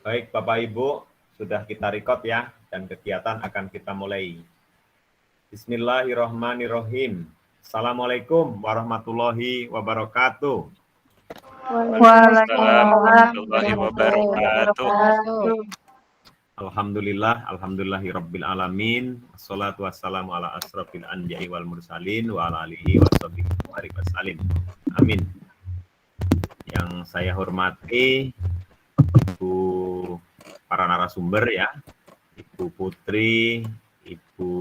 Baik, Bapak Ibu, sudah kita record ya, dan kegiatan akan kita mulai. Bismillahirrahmanirrahim. Assalamualaikum warahmatullahi wabarakatuh. Waalaikumsalam warahmatullahi wabarakatuh. Alhamdulillahirabbil alamin. Wassalatu wassalamu ala asrofil anbiya'i wal mursalin wa ala alihi wasallim. Amin. Yang saya hormati Ibu para narasumber ya, Ibu Putri, Ibu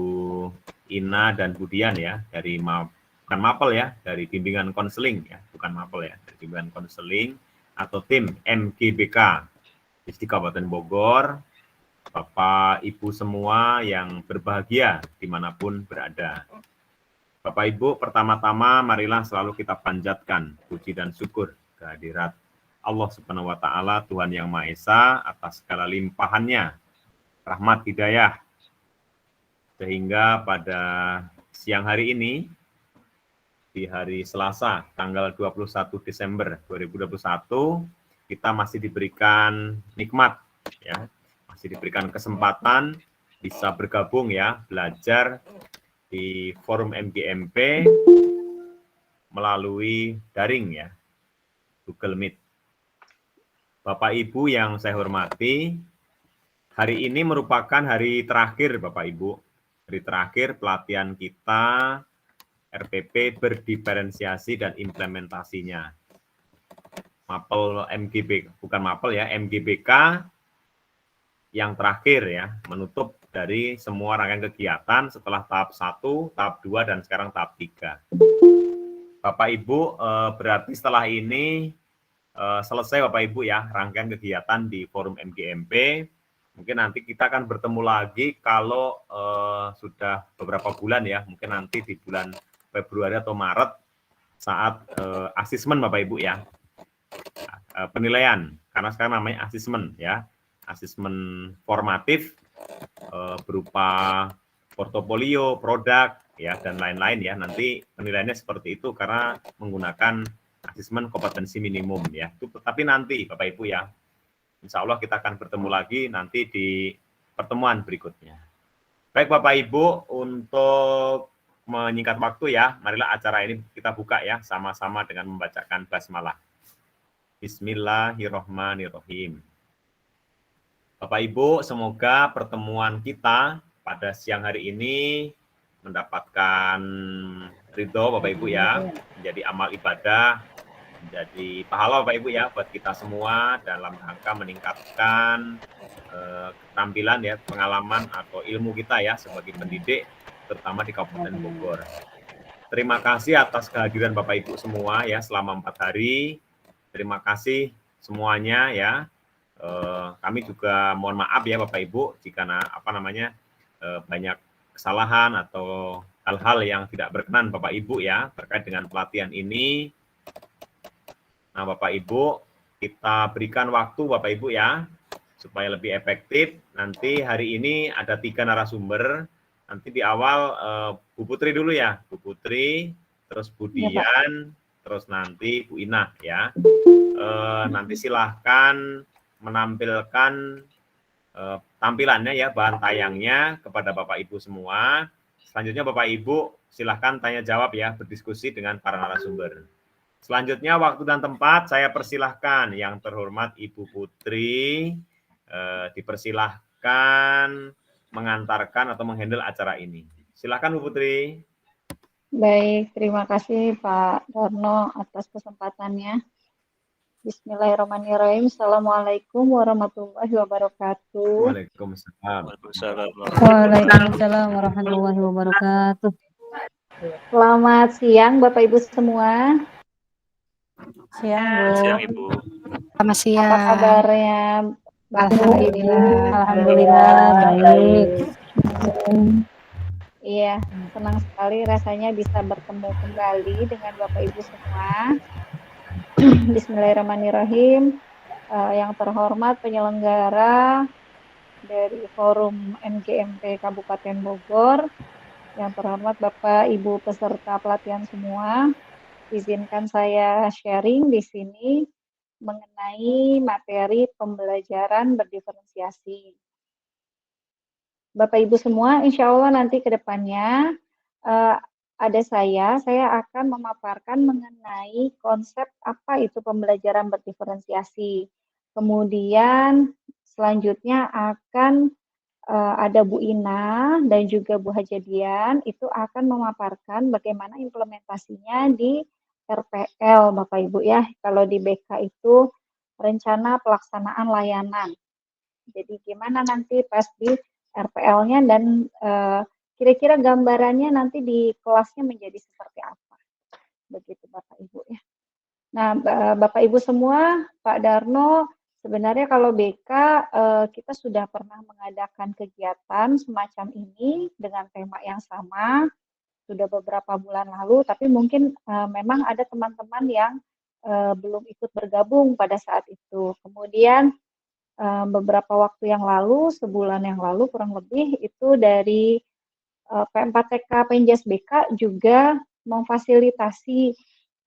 Ina dan Budian ya, dari bukan mapel ya, dari bimbingan konseling ya, bukan mapel ya, dari bimbingan konseling atau tim MGBK di Kabupaten Bogor. Bapak Ibu semua yang berbahagia dimanapun berada. Bapak Ibu, pertama-tama marilah selalu kita panjatkan puji dan syukur kehadirat Allah Subhanahu wa Ta'ala, Tuhan Yang Maha Esa, atas segala limpahannya, rahmat hidayah, sehingga pada siang hari ini, di hari Selasa, tanggal 21 Desember 2021, kita masih diberikan nikmat, ya, masih diberikan kesempatan bisa bergabung ya, belajar di forum MGMP melalui daring ya, Google Meet. Bapak Ibu yang saya hormati, hari ini merupakan hari terakhir Bapak Ibu, hari terakhir pelatihan kita RPP berdiferensiasi dan implementasinya. Mapel MGBK, bukan mapel ya, MGBK yang terakhir ya, menutup dari semua rangkaian kegiatan setelah tahap 1, tahap 2, dan sekarang tahap 3. Bapak Ibu, berarti setelah ini selesai Bapak Ibu ya, rangkaian kegiatan di forum MGMP. Mungkin nanti kita akan bertemu lagi kalau sudah beberapa bulan ya, mungkin nanti di bulan Februari atau Maret saat asesmen Bapak Ibu ya, penilaian, karena sekarang namanya asesmen ya, asesmen formatif berupa portofolio, produk ya, dan lain-lain ya. Nanti penilaiannya seperti itu karena menggunakan asesmen kompetensi minimum ya. Tapi nanti Bapak Ibu ya, insya Allah kita akan bertemu lagi nanti di pertemuan berikutnya. Baik Bapak Ibu, untuk menyingkat waktu ya, marilah acara ini kita buka ya, sama-sama dengan membacakan basmalah. Bismillahirrahmanirrahim. Bapak Ibu, semoga pertemuan kita pada siang hari ini mendapatkan ridho Bapak Ibu ya, menjadi amal ibadah, menjadi pahala Bapak Ibu ya buat kita semua dalam rangka meningkatkan keterampilan ya, pengalaman atau ilmu kita ya sebagai pendidik, terutama di Kabupaten Bogor. Terima kasih atas kehadiran Bapak Ibu semua ya selama 4 hari. Terima kasih semuanya ya. Kami juga mohon maaf ya Bapak Ibu jika banyak kesalahan atau hal-hal yang tidak berkenan Bapak Ibu ya terkait dengan pelatihan ini. Nah Bapak Ibu, kita berikan waktu Bapak Ibu ya supaya lebih efektif. Nanti hari ini ada 3 narasumber. Nanti di awal Bu Putri dulu ya, Bu Putri, terus Budian, terus nanti Bu Ina ya. Nanti silahkan menampilkan tampilannya ya, bahan tayangnya kepada Bapak Ibu semua. Selanjutnya Bapak Ibu silahkan tanya jawab ya, berdiskusi dengan para narasumber. Selanjutnya waktu dan tempat saya persilahkan yang terhormat Ibu Putri dipersilahkan mengantarkan atau menghandle acara ini. Silahkan Bu Putri. Baik, terima kasih Pak Darno atas kesempatannya. Bismillahirrahmanirrahim. Assalamualaikum warahmatullahi wabarakatuh. Waalaikumsalam. Waalaikumsalam warahmatullahi wabarakatuh. Selamat siang Bapak Ibu semua. Siang Bu. Siang Ibu. Selamat siang. Apa kabarnya? Alhamdulillah baik. Iya, senang sekali rasanya bisa bertemu kembali dengan Bapak Ibu semua. Bismillahirrahmanirrahim. Yang terhormat penyelenggara dari Forum MGMP Kabupaten Bogor, yang terhormat Bapak Ibu peserta pelatihan semua, izinkan saya sharing di sini mengenai mengenai materi pembelajaran berdiferensiasi. Bapak Ibu semua, insya Allah nanti ke depannya ada saya akan memaparkan mengenai konsep apa itu pembelajaran berdiferensiasi. Kemudian selanjutnya akan ada Bu Ina dan juga Bu Hajadian itu akan memaparkan bagaimana implementasinya di RPL Bapak Ibu ya. Kalau di BK itu rencana pelaksanaan layanan. Jadi gimana nanti pas di RPL-nya dan kira-kira gambarannya nanti di kelasnya menjadi seperti apa. Begitu Bapak Ibu ya. Nah, Bapak Ibu semua, Pak Darno, sebenarnya kalau BK kita sudah pernah mengadakan kegiatan semacam ini dengan tema yang sama sudah beberapa bulan lalu, tapi mungkin memang ada teman-teman yang belum ikut bergabung pada saat itu. Kemudian beberapa waktu yang lalu, sebulan yang lalu kurang lebih itu dari P4TK Penjas BK juga memfasilitasi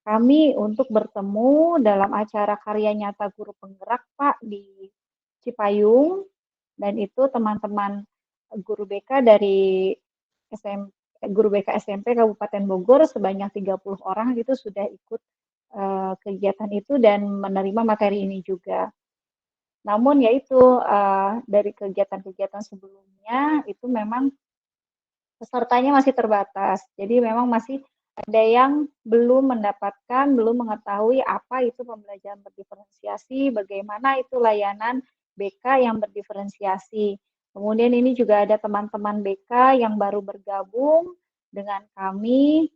kami untuk bertemu dalam acara karya nyata guru penggerak Pak di Cipayung, dan itu teman-teman guru BK dari guru BK SMP Kabupaten Bogor sebanyak 30 orang itu sudah ikut kegiatan itu dan menerima materi ini juga. Namun yaitu dari kegiatan-kegiatan sebelumnya itu memang pesertanya masih terbatas. Jadi memang masih ada yang belum mendapatkan, belum mengetahui apa itu pembelajaran berdiferensiasi, bagaimana itu layanan BK yang berdiferensiasi. Kemudian ini juga ada teman-teman BK yang baru bergabung dengan kami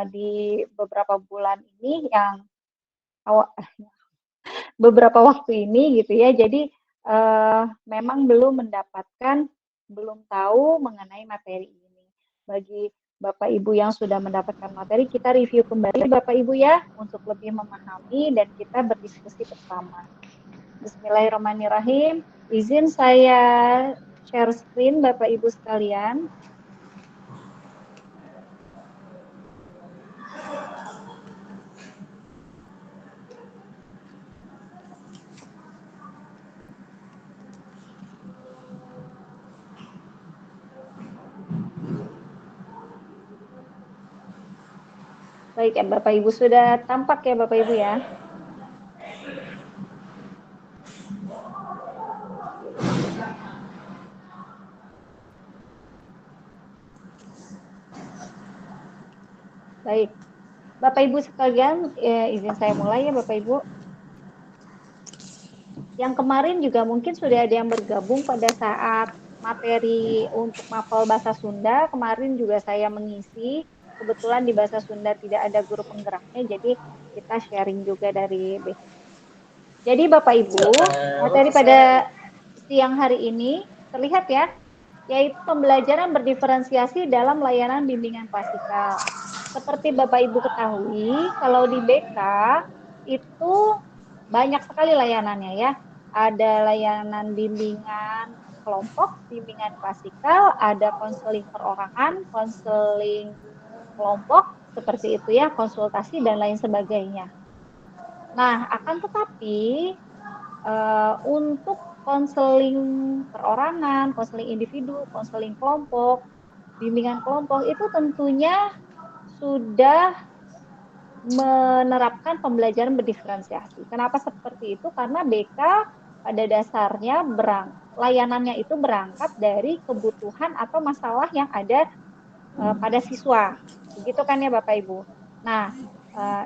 di beberapa bulan ini yang beberapa waktu ini gitu ya. Jadi memang belum mendapatkan, belum tahu mengenai materi ini. Bagi Bapak Ibu yang sudah mendapatkan materi, kita review kembali Bapak Ibu ya untuk lebih memahami dan kita berdiskusi bersama. Bismillahirrahmanirrahim. Izin saya share screen Bapak Ibu sekalian. Baik ya Bapak Ibu, sudah tampak ya Bapak Ibu ya? Baik, Bapak Ibu sekalian, izin saya mulai ya Bapak Ibu. Yang kemarin juga mungkin sudah ada yang bergabung pada saat materi untuk mapel bahasa Sunda. Kemarin juga saya mengisi. Kebetulan di bahasa Sunda tidak ada guru penggeraknya, jadi kita sharing juga dari BK. Jadi Bapak Ibu, materi pada siang hari ini terlihat ya, yaitu pembelajaran berdiferensiasi dalam layanan bimbingan klasikal. Seperti Bapak Ibu ketahui, kalau di BK itu banyak sekali layanannya ya. Ada layanan bimbingan kelompok, bimbingan klasikal, ada konseling perorangan, konseling kelompok, seperti itu ya, konsultasi dan lain sebagainya. Nah, akan tetapi untuk konseling perorangan, konseling individu, konseling kelompok, bimbingan kelompok itu tentunya sudah menerapkan pembelajaran berdiferensiasi. Kenapa seperti itu? Karena BK pada dasarnya layanannya itu berangkat dari kebutuhan atau masalah yang ada pada siswa. Begitu kan ya Bapak Ibu. Nah,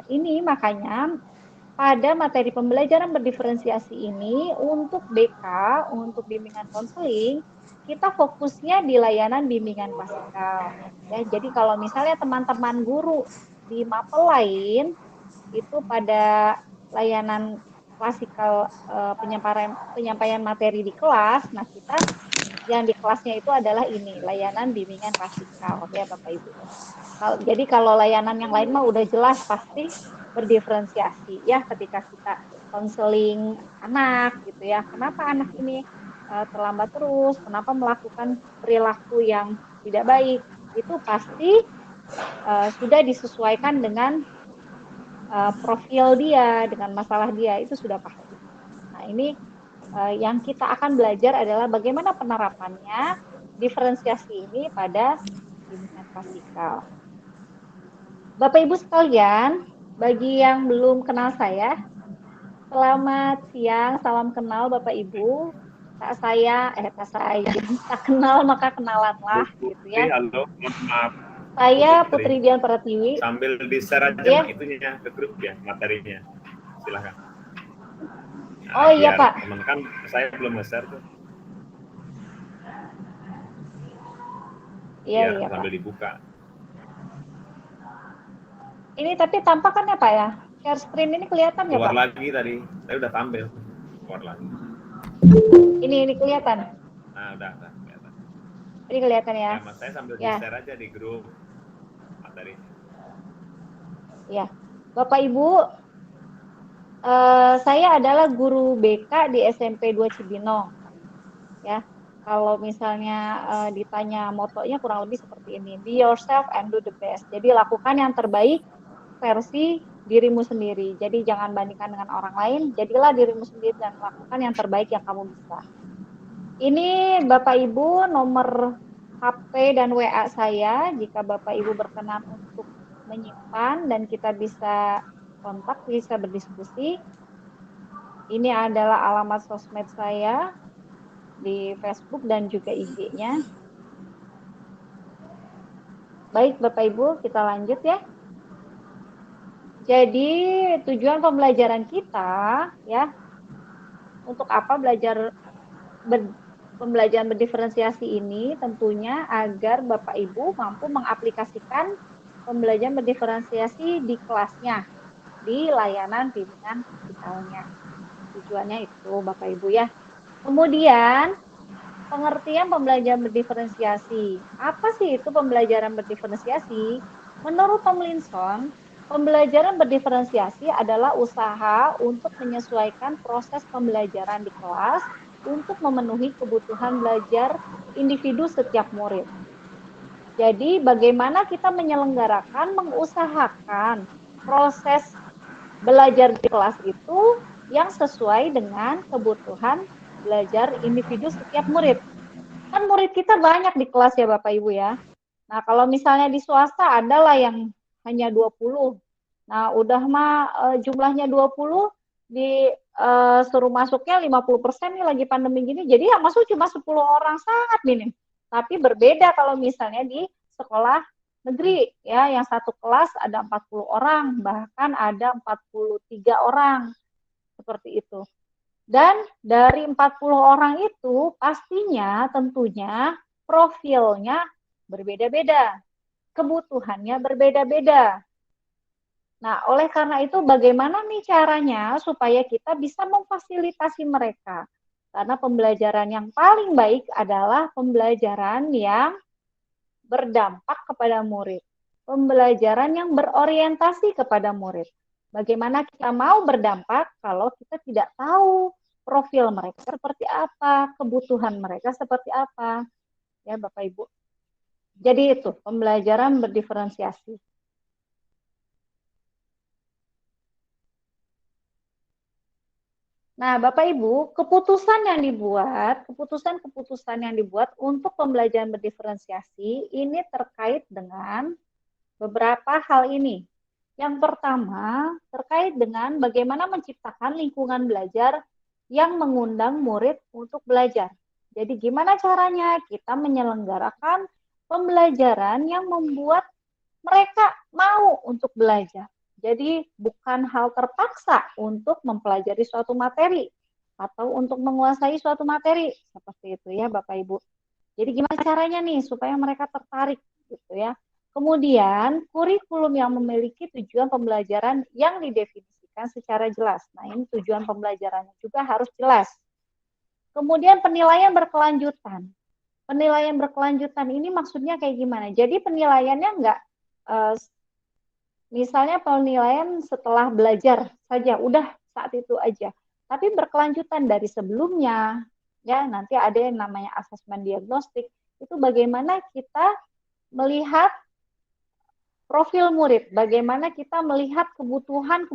ini makanya pada materi pembelajaran berdiferensiasi ini untuk BK, untuk bimbingan konseling, kita fokusnya di layanan bimbingan klasikal. Ya, jadi kalau misalnya teman-teman guru di mapel lain itu pada layanan klasikal penyampaian materi di kelas, nah kita yang di kelasnya itu adalah ini layanan bimbingan klasikal ya Bapak Ibu. Jadi kalau layanan yang lain mah udah jelas pasti berdiferensiasi ya ketika kita konseling anak gitu ya. Kenapa anak ini terlambat terus? Kenapa melakukan perilaku yang tidak baik? Itu pasti sudah disesuaikan dengan profil dia, dengan masalah dia, itu sudah pasti. Nah, ini yang kita akan belajar adalah bagaimana penerapannya diferensiasi ini pada bimbingan klasikal. Bapak Ibu sekalian, bagi yang belum kenal saya, selamat siang, salam kenal Bapak Ibu. Tak kenal maka kenalanlah, gitu ya. Halo, maaf. Saya Putri Dian Pratiwi. Sambil di-share aja ya. itunya ke grup ya, materinya. Silakan. Nah, oh iya Pak. Teman kan saya belum nge-share tuh. Iya sambil Pak. dibuka. Ini tapi tampak kan ya Pak ya? Share screen ini kelihatan ya Pak? Keluar lagi tadi, saya udah tampil. Keluar lagi. Ini kelihatan? Nah, udah kelihatan. Ini kelihatan ya? Mas saya sambil di-share aja di grup materi. Ya, Bapak Ibu, saya adalah guru BK di SMP 2 Cibinong. Ya, kalau misalnya ditanya motonya kurang lebih seperti ini, be yourself and do the best. Jadi lakukan yang terbaik versi dirimu sendiri. Jadi jangan bandingkan dengan orang lain, jadilah dirimu sendiri dan lakukan yang terbaik yang kamu bisa. Ini Bapak Ibu nomor HP dan WA saya, jika Bapak Ibu berkenan untuk menyimpan dan kita bisa kontak, bisa berdiskusi. Ini adalah alamat sosmed saya di Facebook dan juga IG-nya. Baik Bapak Ibu, kita lanjut ya. Jadi tujuan pembelajaran kita ya, untuk apa pembelajaran berdiferensiasi ini tentunya agar Bapak Ibu mampu mengaplikasikan pembelajaran berdiferensiasi di kelasnya, di layanan bimbingan klasikalnya. Tujuannya itu Bapak Ibu ya. Kemudian pengertian pembelajaran berdiferensiasi. Apa sih itu pembelajaran berdiferensiasi? Menurut Tomlinson, pembelajaran berdiferensiasi adalah usaha untuk menyesuaikan proses pembelajaran di kelas untuk memenuhi kebutuhan belajar individu setiap murid. Jadi bagaimana kita menyelenggarakan, mengusahakan proses belajar di kelas itu yang sesuai dengan kebutuhan belajar individu setiap murid. Kan murid kita banyak di kelas ya Bapak Ibu ya. Nah kalau misalnya di swasta adalah yang hanya 20. Nah udah jumlahnya 20, suruh masuknya 50% nih lagi pandemi gini, jadi yang masuk cuma 10 orang, sangat minim. Tapi berbeda kalau misalnya di sekolah negeri ya, yang satu kelas ada 40 orang, bahkan ada 43 orang, seperti itu. Dan dari 40 orang itu pastinya tentunya profilnya berbeda-beda, kebutuhannya berbeda-beda. Nah, oleh karena itu bagaimana nih caranya supaya kita bisa memfasilitasi mereka? Karena pembelajaran yang paling baik adalah pembelajaran yang berdampak kepada murid. Pembelajaran yang berorientasi kepada murid. Bagaimana kita mau berdampak kalau kita tidak tahu profil mereka seperti apa, kebutuhan mereka seperti apa. Ya, Bapak Ibu. Jadi itu pembelajaran berdiferensiasi. Nah, Bapak Ibu, keputusan yang dibuat untuk pembelajaran berdiferensiasi ini terkait dengan beberapa hal ini. Yang pertama, terkait dengan bagaimana menciptakan lingkungan belajar yang mengundang murid untuk belajar. Jadi gimana caranya kita menyelenggarakan pembelajaran yang membuat mereka mau untuk belajar. Jadi bukan hal terpaksa untuk mempelajari suatu materi atau untuk menguasai suatu materi. Seperti itu ya Bapak Ibu. Jadi gimana caranya nih supaya mereka tertarik gitu ya. Kemudian kurikulum yang memiliki tujuan pembelajaran yang didefinisikan secara jelas. Nah ini tujuan pembelajarannya juga harus jelas. Kemudian penilaian berkelanjutan. Penilaian berkelanjutan ini maksudnya kayak gimana? Jadi penilaiannya enggak misalnya penilaian setelah belajar saja, udah saat itu aja. Tapi berkelanjutan dari sebelumnya, ya nanti ada yang namanya asesmen diagnostik. Itu bagaimana kita melihat profil murid, bagaimana kita melihat kebutuhan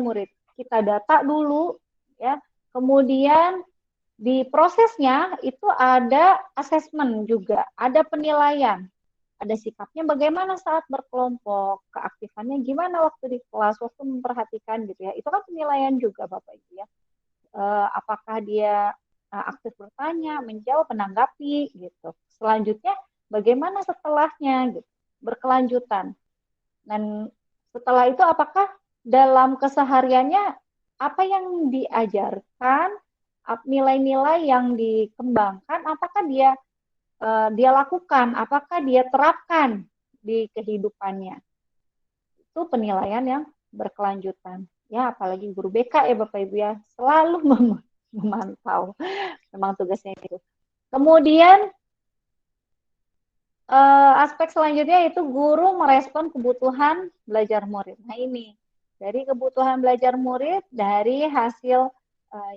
murid. Kita data dulu, ya. Kemudian di prosesnya itu ada asesmen juga, ada penilaian. Ada sikapnya bagaimana saat berkelompok, keaktifannya gimana waktu di kelas, waktu memperhatikan gitu ya. Itu kan penilaian juga Bapak Ibu ya. Apakah dia aktif bertanya, menjawab, menanggapi gitu. Selanjutnya bagaimana setelahnya gitu, berkelanjutan. Dan setelah itu apakah dalam kesehariannya apa yang diajarkan, nilai-nilai yang dikembangkan, apakah dia lakukan, apakah dia terapkan di kehidupannya. Itu penilaian yang berkelanjutan. Ya, apalagi guru BK ya Bapak Ibu ya, selalu memantau. Memang tugasnya itu. Kemudian aspek selanjutnya itu guru merespon kebutuhan belajar murid. Nah ini, dari kebutuhan belajar murid, dari hasil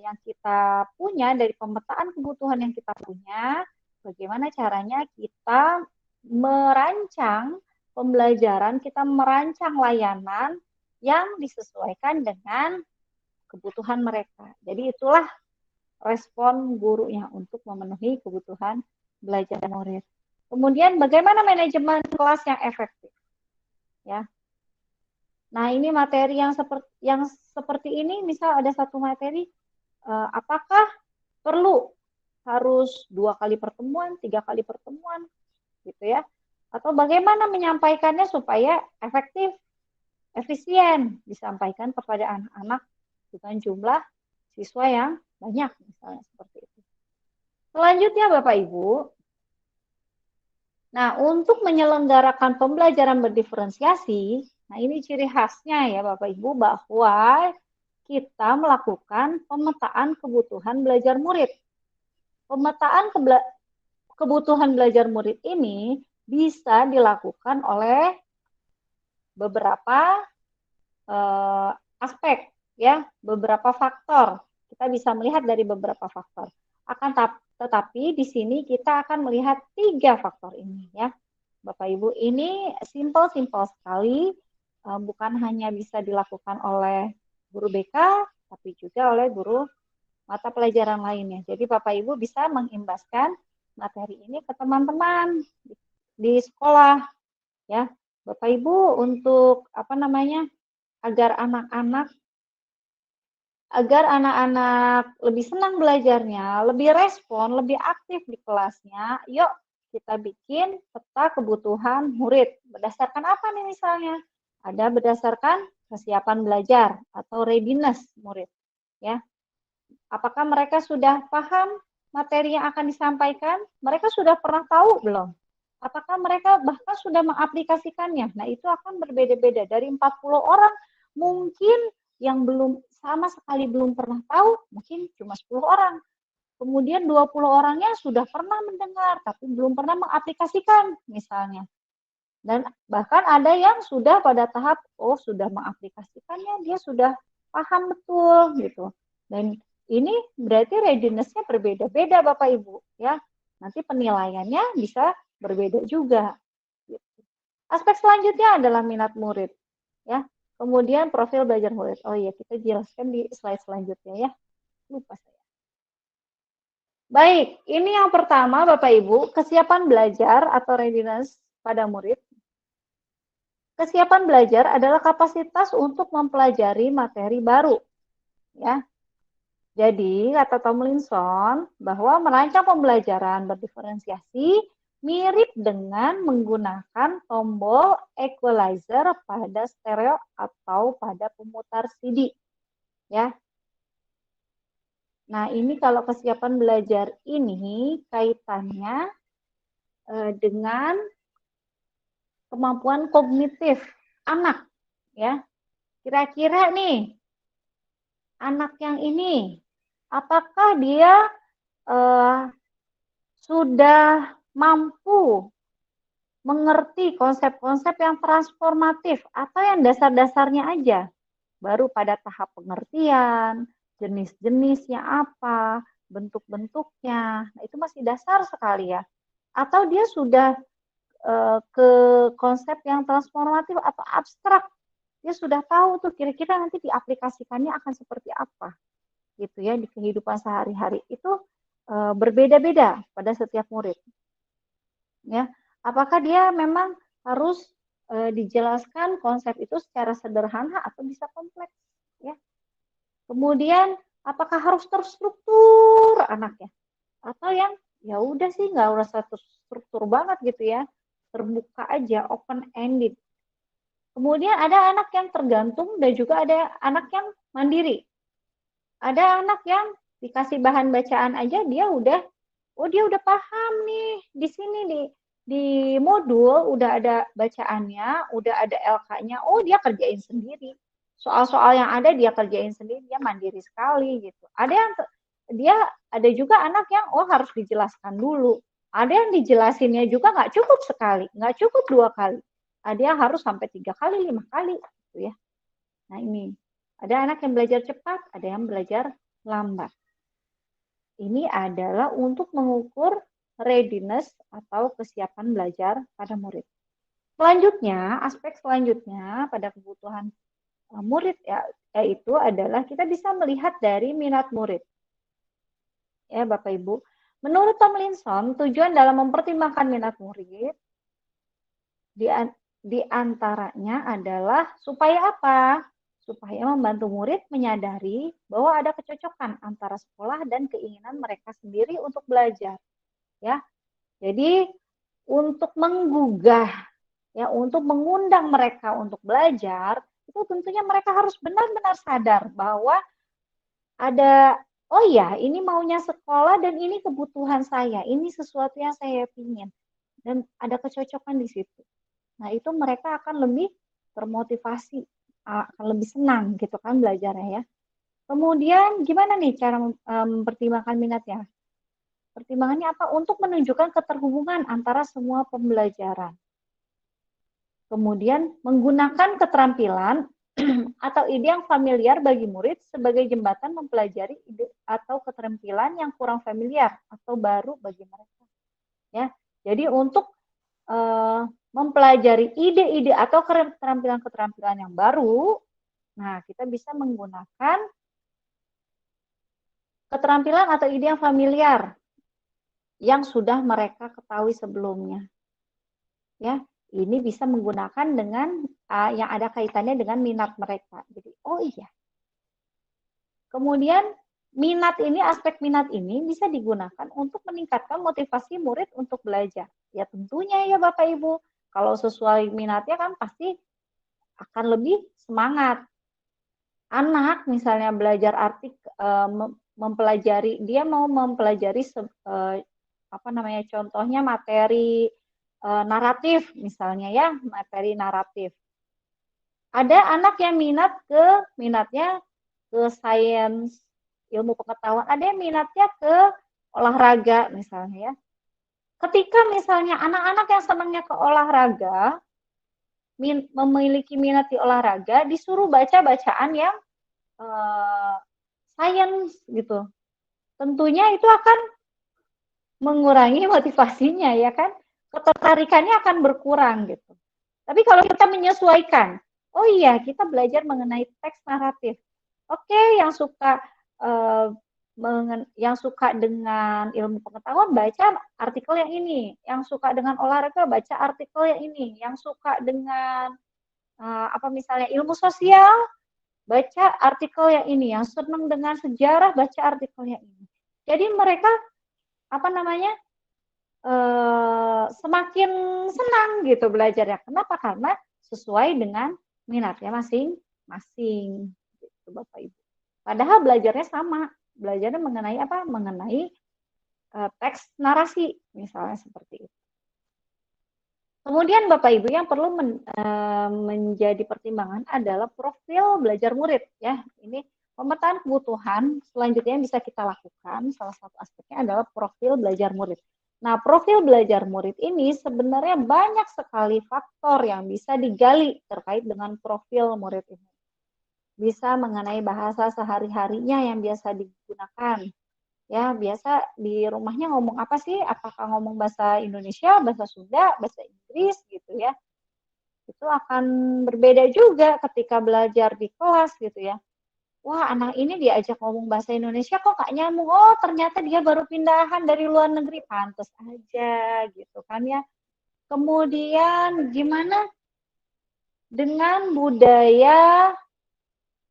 yang kita punya, dari pemetaan kebutuhan yang kita punya, bagaimana caranya kita merancang pembelajaran, kita merancang layanan yang disesuaikan dengan kebutuhan mereka. Jadi itulah respon gurunya untuk memenuhi kebutuhan belajar murid. Kemudian bagaimana manajemen kelas yang efektif? Ya. Nah, ini materi yang seperti ini, misal ada satu materi, apakah perlu harus 2 kali pertemuan, 3 kali pertemuan, gitu ya? Atau bagaimana menyampaikannya supaya efektif, efisien, disampaikan kepada anak-anak dengan jumlah siswa yang banyak, misalnya seperti itu. Selanjutnya Bapak Ibu, nah untuk menyelenggarakan pembelajaran berdiferensiasi, nah ini ciri khasnya ya Bapak Ibu, bahwa kita melakukan pemetaan kebutuhan belajar murid. Pemetaan kebutuhan belajar murid ini bisa dilakukan oleh beberapa aspek, ya, beberapa faktor. Kita bisa melihat dari beberapa faktor. Tetapi di sini kita akan melihat 3 faktor ini, ya, Bapak Ibu. Ini simple sekali, bukan hanya bisa dilakukan oleh guru BK, tapi juga oleh guru mata pelajaran lainnya. Jadi Bapak Ibu bisa mengimbaskan materi ini ke teman-teman di sekolah, ya. Bapak Ibu untuk agar anak-anak lebih senang belajarnya, lebih respon, lebih aktif di kelasnya, yuk kita bikin peta kebutuhan murid. Berdasarkan apa nih misalnya? Ada berdasarkan kesiapan belajar atau readiness murid, ya. Apakah mereka sudah paham materi yang akan disampaikan? Mereka sudah pernah tahu belum? Apakah mereka bahkan sudah mengaplikasikannya? Nah, itu akan berbeda-beda. Dari 40 orang, mungkin yang sama sekali belum pernah tahu, mungkin cuma 10 orang. Kemudian 20 orangnya sudah pernah mendengar, tapi belum pernah mengaplikasikan, misalnya. Dan bahkan ada yang sudah pada tahap, sudah mengaplikasikannya, dia sudah paham betul, gitu. Dan ini berarti readiness-nya berbeda-beda Bapak Ibu, ya. Nanti penilaiannya bisa berbeda juga. Aspek selanjutnya adalah minat murid, ya. Kemudian profil belajar murid. Oh iya, kita jelaskan di slide selanjutnya ya. Lupa saya. Baik, ini yang pertama Bapak Ibu, kesiapan belajar atau readiness pada murid. Kesiapan belajar adalah kapasitas untuk mempelajari materi baru, ya. Jadi, kata Tomlinson, bahwa merancang pembelajaran berdiferensiasi mirip dengan menggunakan tombol equalizer pada stereo atau pada pemutar CD. Ya. Nah, ini kalau kesiapan belajar ini kaitannya dengan kemampuan kognitif anak. Ya. Kira-kira nih, anak yang ini, apakah dia sudah mampu mengerti konsep-konsep yang transformatif atau yang dasar-dasarnya aja, baru pada tahap pengertian, jenis-jenisnya apa, bentuk-bentuknya, nah itu masih dasar sekali ya. Atau dia sudah ke konsep yang transformatif atau abstrak. Dia sudah tahu tuh kira-kira nanti diaplikasikannya akan seperti apa gitu ya di kehidupan sehari-hari. Itu berbeda-beda pada setiap murid. Ya, apakah dia memang harus dijelaskan konsep itu secara sederhana atau bisa kompleks ya. Kemudian apakah harus terstruktur anaknya atau yang ya udah sih nggak usah terstruktur banget gitu ya, terbuka aja, open ended. Kemudian ada anak yang tergantung dan juga ada anak yang mandiri. Ada anak yang dikasih bahan bacaan aja dia udah paham nih di sini di modul udah ada bacaannya, udah ada LK-nya, oh dia kerjain sendiri. Soal-soal yang ada dia kerjain sendiri, dia mandiri sekali gitu. Ada juga anak yang harus dijelaskan dulu. Ada yang dijelasinnya juga nggak cukup sekali, nggak cukup 2 kali. Ada yang harus sampai 3 kali, 5 kali gitu ya. Nah ini, ada anak yang belajar cepat, ada yang belajar lambat. Ini adalah untuk mengukur readiness atau kesiapan belajar pada murid. Selanjutnya, aspek selanjutnya pada kebutuhan murid yaitu adalah kita bisa melihat dari minat murid. Ya, Bapak Ibu. Menurut Tomlinson, tujuan dalam mempertimbangkan minat murid di antaranya adalah supaya apa? Supaya membantu murid menyadari bahwa ada kecocokan antara sekolah dan keinginan mereka sendiri untuk belajar. Ya. Jadi untuk menggugah ya, untuk mengundang mereka untuk belajar, itu tentunya mereka harus benar-benar sadar bahwa ada ini maunya sekolah dan ini kebutuhan saya, ini sesuatu yang saya ingin dan ada kecocokan di situ. Nah, itu mereka akan lebih termotivasi, akan lebih senang gitu kan belajarnya ya. Kemudian gimana nih cara mempertimbangkan minatnya? Pertimbangannya apa? Untuk menunjukkan keterhubungan antara semua pembelajaran. Kemudian menggunakan keterampilan atau ide yang familiar bagi murid sebagai jembatan mempelajari ide atau keterampilan yang kurang familiar atau baru bagi mereka. Ya, jadi untuk mempelajari ide-ide atau keterampilan-keterampilan yang baru, nah kita bisa menggunakan keterampilan atau ide yang familiar yang sudah mereka ketahui sebelumnya. Ya, ini bisa menggunakan dengan yang ada kaitannya dengan minat mereka. Jadi, iya. Kemudian aspek minat ini bisa digunakan untuk meningkatkan motivasi murid untuk belajar. Ya tentunya ya Bapak Ibu, kalau sesuai minatnya kan pasti akan lebih semangat. Anak misalnya belajar mempelajari, dia mau mempelajari contohnya materi naratif misalnya ya, materi naratif. Ada anak yang minatnya ke sains, ilmu pengetahuan, ada yang minatnya ke olahraga misalnya ya. Ketika misalnya anak-anak yang senangnya ke olahraga, memiliki minat di olahraga, disuruh baca bacaan yang sains gitu. Tentunya itu akan mengurangi motivasinya ya kan, ketertarikannya akan berkurang gitu. Tapi kalau kita menyesuaikan, kita belajar mengenai teks naratif. Yang suka dengan ilmu pengetahuan baca artikel yang ini, yang suka dengan olahraga baca artikel yang ini, yang suka dengan misalnya ilmu sosial baca artikel yang ini, yang senang dengan sejarah baca artikel yang ini. Jadi mereka semakin senang gitu belajarnya. Kenapa? Karena sesuai dengan minatnya masing-masing. Gitu, Bapak Ibu. Padahal belajarnya sama. Belajarnya mengenai apa? Mengenai teks narasi, misalnya seperti itu. Kemudian Bapak Ibu yang perlu menjadi pertimbangan adalah profil belajar murid. Ya, ini pemetaan kebutuhan selanjutnya yang bisa kita lakukan. Salah satu aspeknya adalah profil belajar murid. Nah, profil belajar murid ini sebenarnya banyak sekali faktor yang bisa digali terkait dengan profil murid ini. Bisa mengenai bahasa sehari-harinya yang biasa digunakan. Ya, biasa di rumahnya ngomong apa sih? Apakah ngomong bahasa Indonesia, bahasa Sunda, bahasa Inggris, Inggris gitu ya, itu akan berbeda juga ketika belajar di kelas gitu ya. Wah, anak ini diajak ngomong bahasa Indonesia kok nggak nyambung. Oh, ternyata dia baru pindahan dari luar negeri. Pantes aja gitu kan ya. Kemudian gimana dengan budaya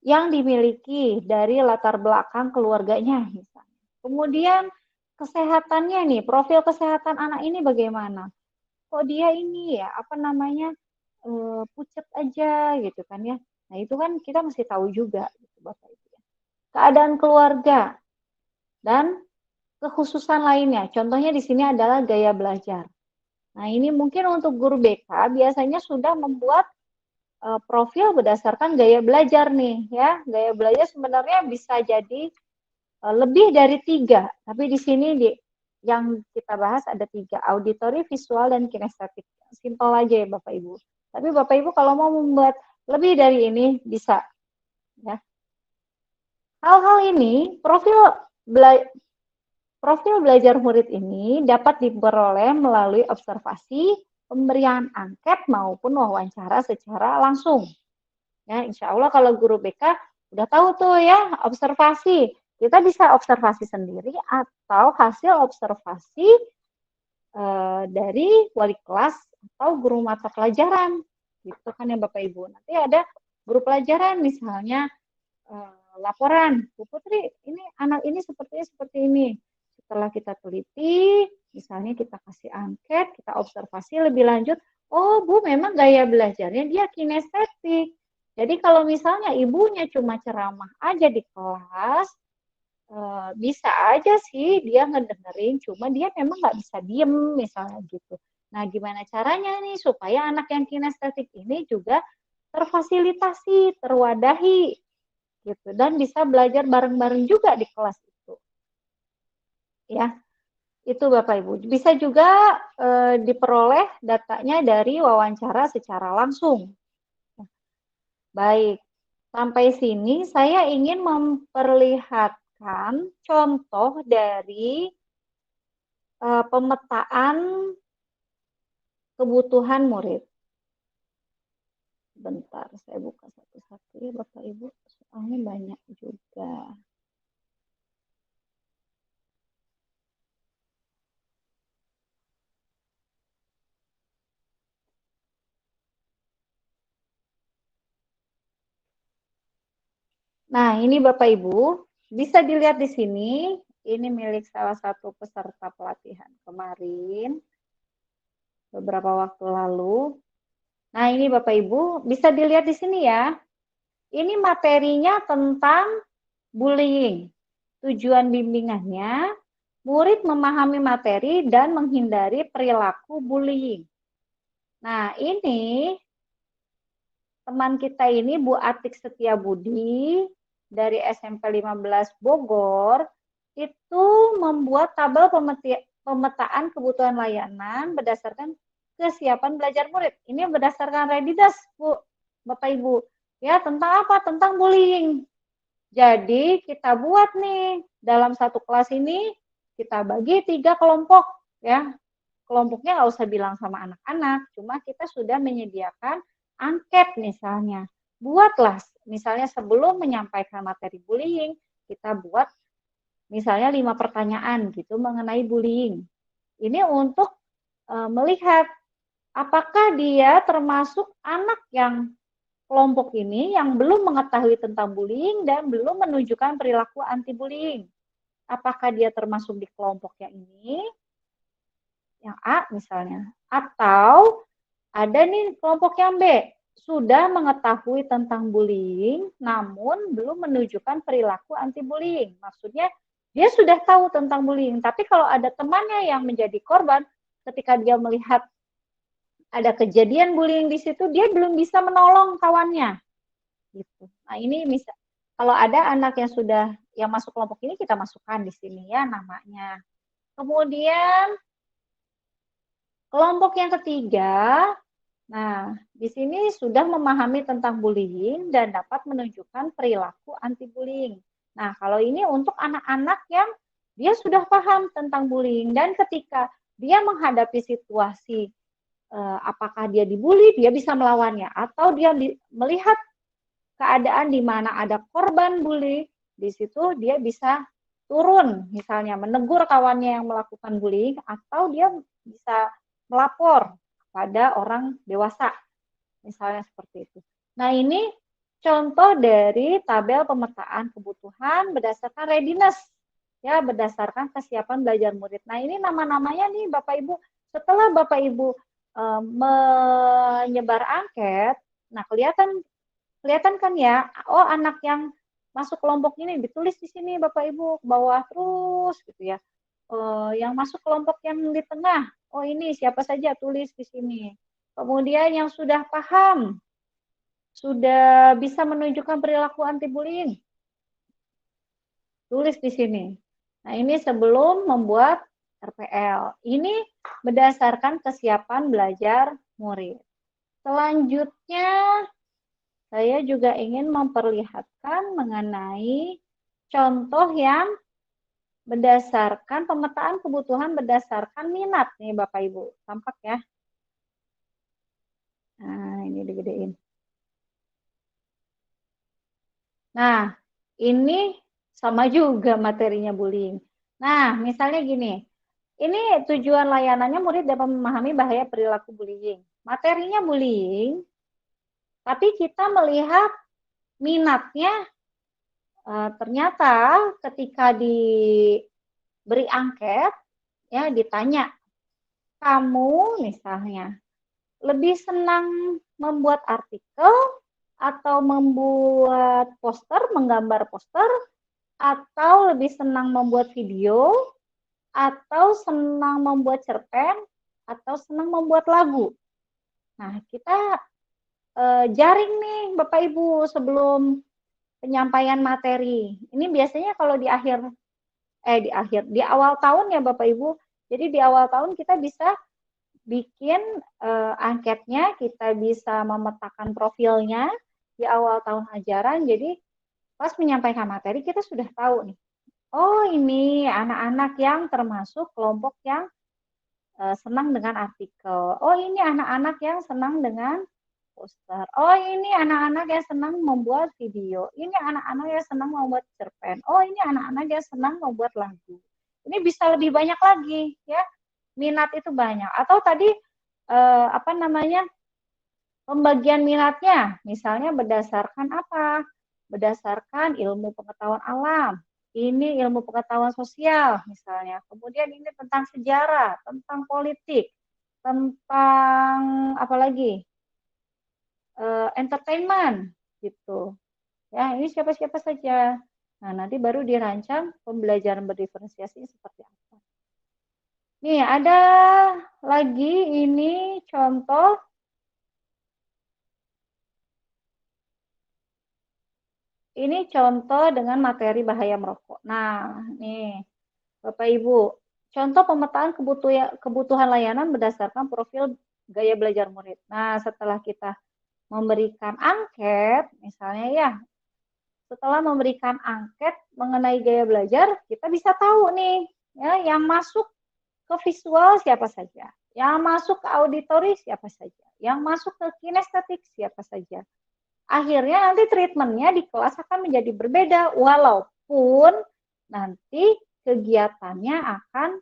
yang dimiliki dari latar belakang keluarganya misalnya. Kemudian kesehatannya nih, profil kesehatan anak ini bagaimana? Kok dia ini ya, apa namanya, pucet aja gitu kan ya. Nah, itu kan kita mesti tahu juga gitu Bapak Ibu ya. Keadaan keluarga dan kekhususan lainnya. Contohnya di sini adalah gaya belajar. Nah, ini mungkin untuk guru BK biasanya sudah membuat profil berdasarkan gaya belajar nih ya. Gaya belajar sebenarnya bisa jadi lebih dari 3, tapi di sini yang kita bahas ada 3, auditory, visual, dan kinestetik. Simpel aja ya Bapak Ibu. Tapi Bapak Ibu kalau mau membuat lebih dari ini bisa ya. Hal-hal ini profil belajar murid ini dapat diperoleh melalui observasi, pemberian angket maupun wawancara secara langsung. Ya, insya Allah kalau guru BK udah tahu tuh ya observasi. Kita bisa observasi sendiri atau hasil observasi dari wali kelas atau guru mata pelajaran. Gitu kan ya Bapak Ibu. Nanti ada guru pelajaran misalnya laporan, Bu Putri, ini anak ini sepertinya seperti ini. Setelah kita teliti, misalnya kita kasih angket, kita observasi lebih lanjut, oh Bu memang gaya belajarnya dia kinestetik. Jadi kalau misalnya ibunya cuma ceramah aja di kelas, bisa aja sih dia ngedengerin, cuma dia memang nggak bisa diem misalnya gitu. Nah gimana caranya nih supaya anak yang kinestetik ini juga terfasilitasi, terwadahi gitu, dan bisa belajar bareng-bareng juga di kelas itu. Ya, itu Bapak Ibu. Bisa juga diperoleh datanya dari wawancara secara langsung. Baik, sampai sini saya ingin memperlihatkan contoh dari pemetaan kebutuhan murid. Bentar, saya buka satu-satu ya Bapak Ibu, soalnya banyak juga. Nah, ini Bapak Ibu, bisa dilihat di sini, ini milik salah satu peserta pelatihan kemarin, beberapa waktu lalu. Nah, ini Bapak Ibu, bisa dilihat di sini ya. Ini materinya tentang bullying. Tujuan bimbingannya, murid memahami materi dan menghindari perilaku bullying. Nah, ini teman kita ini Bu Atik Setiabudi dari SMP 15 Bogor itu membuat tabel pemetaan kebutuhan layanan berdasarkan kesiapan belajar murid. Ini berdasarkan Readidas, Bu, Bapak Ibu. Ya, tentang apa? Tentang bullying. Jadi kita buat nih dalam satu kelas ini kita bagi 3 kelompok ya. Kelompoknya nggak usah bilang sama anak-anak, cuma kita sudah menyediakan angket misalnya. Buatlah misalnya sebelum menyampaikan materi bullying, kita buat misalnya 5 pertanyaan gitu mengenai bullying. Ini untuk melihat apakah dia termasuk anak yang kelompok ini yang belum mengetahui tentang bullying dan belum menunjukkan perilaku anti-bullying. Apakah dia termasuk di kelompok yang ini, yang A misalnya, atau ada nih kelompok yang B, sudah mengetahui tentang bullying, namun belum menunjukkan perilaku anti-bullying. Maksudnya, dia sudah tahu tentang bullying, tapi kalau ada temannya yang menjadi korban, ketika dia melihat ada kejadian bullying di situ, dia belum bisa menolong kawannya. Gitu. Nah, ini misal, kalau ada anak yang sudah yang masuk kelompok ini, kita masukkan di sini ya namanya. Kemudian kelompok yang ketiga, nah di sini sudah memahami tentang bullying dan dapat menunjukkan perilaku anti-bullying. Nah, kalau ini untuk anak-anak yang dia sudah paham tentang bullying dan ketika dia menghadapi situasi apakah dia dibully, dia bisa melawannya, atau dia melihat keadaan di mana ada korban bully, di situ dia bisa turun, misalnya menegur kawannya yang melakukan bullying, atau dia bisa melapor pada orang dewasa, misalnya seperti itu. Nah, ini contoh dari tabel pemetaan kebutuhan berdasarkan readiness, ya, berdasarkan kesiapan belajar murid. Nah, ini nama-namanya nih Bapak Ibu, setelah Bapak Ibu menyebar angket, nah kelihatan kan ya, oh anak yang masuk kelompok ini ditulis di sini Bapak Ibu ke bawah terus gitu ya. Yang masuk kelompok yang di tengah, oh ini siapa saja tulis di sini. Kemudian yang sudah paham, sudah bisa menunjukkan perilaku anti bullying, tulis di sini. Nah, ini sebelum membuat RPL. Ini berdasarkan kesiapan belajar murid. Selanjutnya, saya juga ingin memperlihatkan mengenai contoh yang berdasarkan pemetaan kebutuhan berdasarkan minat nih Bapak Ibu. Tampak ya? Nah, ini digedein. Nah, ini sama juga materinya bullying. Nah, misalnya gini. Ini tujuan layanannya murid dapat memahami bahaya perilaku bullying. Materinya bullying, tapi kita melihat minatnya ternyata ketika diberi angket, ya ditanya, kamu misalnya lebih senang membuat artikel atau membuat poster, menggambar poster, atau lebih senang membuat video, atau senang membuat cerpen, atau senang membuat lagu. Nah, kita jaring nih Bapak Ibu sebelum penyampaian materi. Ini biasanya kalau di awal tahun ya Bapak Ibu. Jadi di awal tahun kita bisa bikin angketnya, kita bisa memetakan profilnya di awal tahun ajaran. Jadi pas menyampaikan materi kita sudah tahu nih. Oh, ini anak-anak yang termasuk kelompok yang senang dengan artikel. Oh, ini anak-anak yang senang dengan poster. Oh, ini anak-anak yang senang membuat video. Ini anak-anak yang senang membuat cerpen. Oh, ini anak-anak yang senang membuat lagu. Ini bisa lebih banyak lagi, ya. Minat itu banyak. Atau tadi pembagian minatnya, misalnya berdasarkan apa? Berdasarkan ilmu pengetahuan alam. Ini ilmu pengetahuan sosial misalnya. Kemudian ini tentang sejarah, tentang politik, tentang apa lagi? Entertainment gitu. Ya, ini siapa-siapa saja. Nah, nanti baru dirancang pembelajaran berdiferensiasi seperti apa. Nih, ada lagi ini contoh. Ini contoh dengan materi bahaya merokok. Nah, nih, Bapak Ibu, contoh pemetaan kebutuhan layanan berdasarkan profil gaya belajar murid. Nah, setelah kita memberikan angket, misalnya ya, setelah memberikan angket mengenai gaya belajar, kita bisa tahu nih, ya, yang masuk ke visual siapa saja, yang masuk ke auditory siapa saja, yang masuk ke kinestetik siapa saja. Akhirnya nanti treatmentnya di kelas akan menjadi berbeda, walaupun nanti kegiatannya akan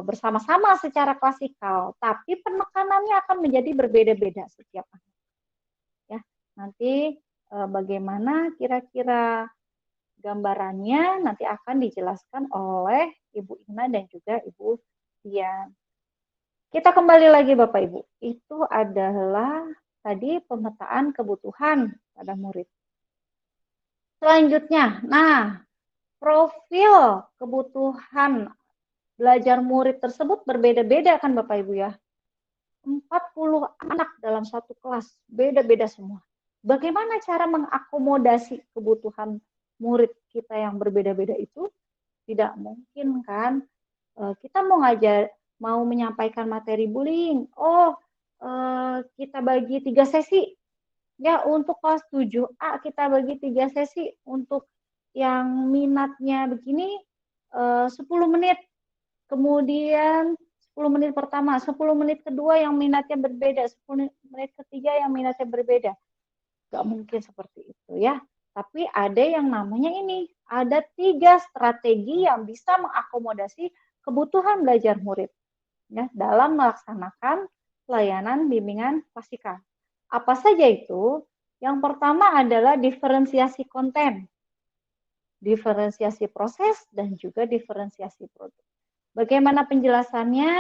bersama-sama secara klasikal, tapi penekanannya akan menjadi berbeda-beda setiap anak. Ya, nanti bagaimana kira-kira gambarannya nanti akan dijelaskan oleh Ibu Ina dan juga Ibu Dian. Kita kembali lagi Bapak Ibu, itu adalah tadi pemetaan kebutuhan pada murid. Selanjutnya, nah, profil kebutuhan belajar murid tersebut berbeda-beda kan Bapak Ibu ya. 40 anak dalam satu kelas, beda-beda semua. Bagaimana cara mengakomodasi kebutuhan murid kita yang berbeda-beda itu? Tidak mungkin kan, kita mau menyampaikan materi bullying, kita bagi 3 sesi. Ya, untuk kelas 7A kita bagi 3 sesi. Untuk yang minatnya begini 10 menit. Kemudian 10 menit pertama, 10 menit kedua yang minatnya berbeda, 10 menit ketiga yang minatnya berbeda. Nggak mungkin seperti itu ya. Tapi ada yang namanya ini, ada 3 strategi yang bisa mengakomodasi kebutuhan belajar murid ya, dalam melaksanakan pelayanan bimbingan Fasika. Apa saja itu? Yang pertama adalah diferensiasi konten, diferensiasi proses, dan juga diferensiasi produk. Bagaimana penjelasannya?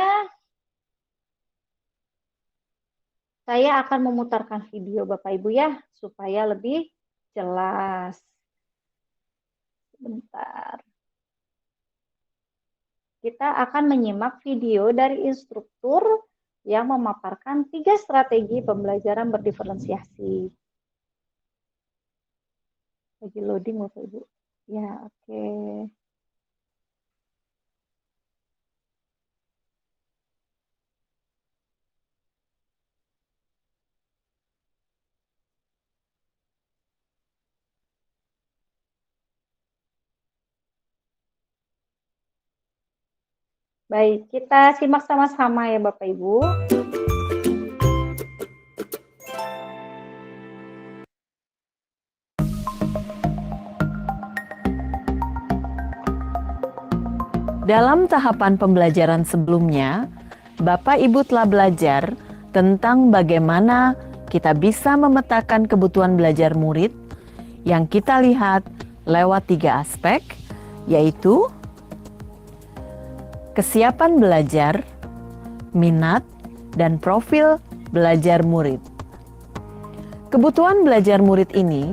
Saya akan memutarkan video Bapak Ibu ya, supaya lebih jelas. Sebentar. Kita akan menyimak video dari instruktur yang memaparkan 3 strategi pembelajaran berdiferensiasi. Lagi loading Bapak Ibu. Ya, oke. Baik, kita simak sama-sama ya Bapak Ibu. Dalam tahapan pembelajaran sebelumnya, Bapak Ibu telah belajar tentang bagaimana kita bisa memetakan kebutuhan belajar murid yang kita lihat lewat 3 aspek, yaitu kesiapan belajar, minat, dan profil belajar murid. Kebutuhan belajar murid ini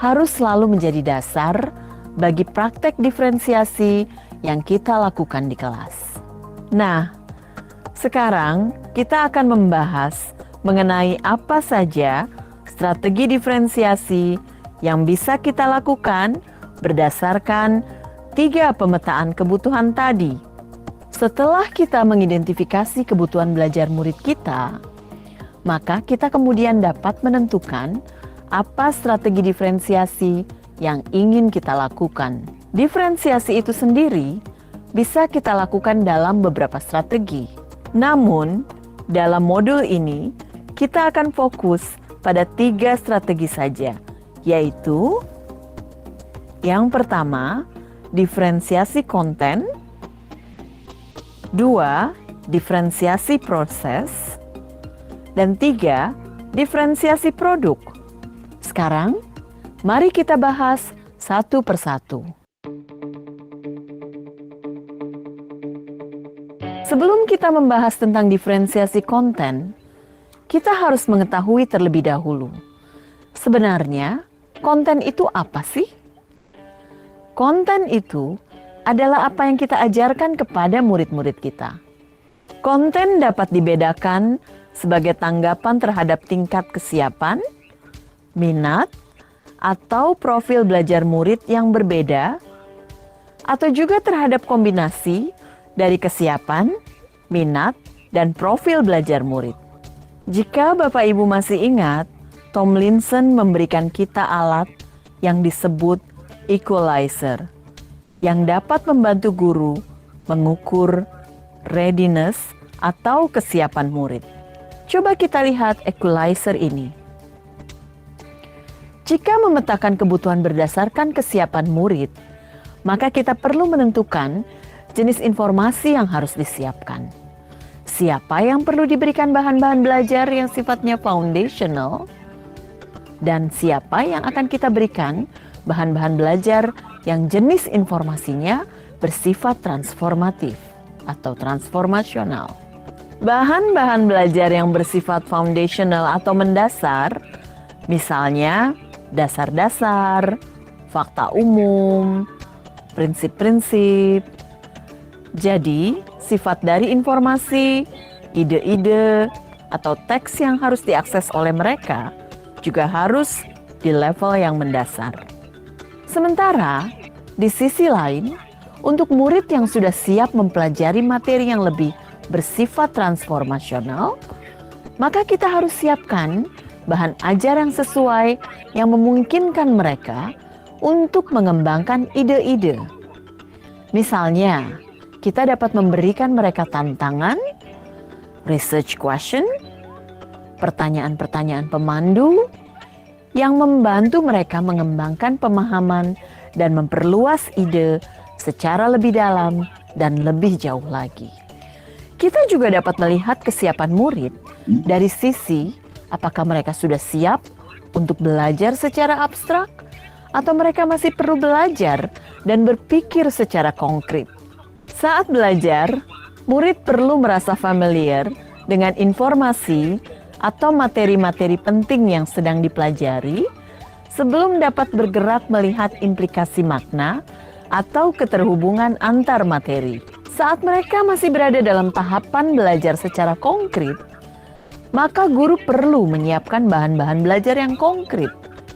harus selalu menjadi dasar bagi praktek diferensiasi yang kita lakukan di kelas. Nah, sekarang kita akan membahas mengenai apa saja strategi diferensiasi yang bisa kita lakukan berdasarkan 3 pemetaan kebutuhan tadi. Setelah kita mengidentifikasi kebutuhan belajar murid kita, maka kita kemudian dapat menentukan apa strategi diferensiasi yang ingin kita lakukan. Diferensiasi itu sendiri bisa kita lakukan dalam beberapa strategi. Namun, dalam modul ini kita akan fokus pada 3 strategi saja, yaitu yang pertama, diferensiasi konten, 2, diferensiasi proses, dan 3, diferensiasi produk. Sekarang, mari kita bahas satu persatu. Sebelum kita membahas tentang diferensiasi konten, kita harus mengetahui terlebih dahulu. Sebenarnya, konten itu apa sih? Konten itu adalah apa yang kita ajarkan kepada murid-murid kita. Konten dapat dibedakan sebagai tanggapan terhadap tingkat kesiapan, minat, atau profil belajar murid yang berbeda, atau juga terhadap kombinasi dari kesiapan, minat, dan profil belajar murid. Jika Bapak Ibu masih ingat, Tomlinson memberikan kita alat yang disebut equalizer, yang dapat membantu guru mengukur readiness atau kesiapan murid. Coba kita lihat equalizer ini. Jika memetakan kebutuhan berdasarkan kesiapan murid, maka kita perlu menentukan jenis informasi yang harus disiapkan. Siapa yang perlu diberikan bahan-bahan belajar yang sifatnya foundational, dan siapa yang akan kita berikan bahan-bahan belajar yang jenis informasinya bersifat transformatif atau transformasional. Bahan-bahan belajar yang bersifat foundational atau mendasar, misalnya dasar-dasar, fakta umum, prinsip-prinsip. Jadi, sifat dari informasi, ide-ide, atau teks yang harus diakses oleh mereka juga harus di level yang mendasar. Sementara, di sisi lain, untuk murid yang sudah siap mempelajari materi yang lebih bersifat transformasional, maka kita harus siapkan bahan ajar yang sesuai yang memungkinkan mereka untuk mengembangkan ide-ide. Misalnya, kita dapat memberikan mereka tantangan research question, pertanyaan-pertanyaan pemandu yang membantu mereka mengembangkan pemahaman dan memperluas ide secara lebih dalam dan lebih jauh lagi. Kita juga dapat melihat kesiapan murid dari sisi apakah mereka sudah siap untuk belajar secara abstrak atau mereka masih perlu belajar dan berpikir secara konkret. Saat belajar, murid perlu merasa familiar dengan informasi atau materi-materi penting yang sedang dipelajari sebelum dapat bergerak melihat implikasi makna atau keterhubungan antar materi. Saat mereka masih berada dalam tahapan belajar secara konkret, maka guru perlu menyiapkan bahan-bahan belajar yang konkret.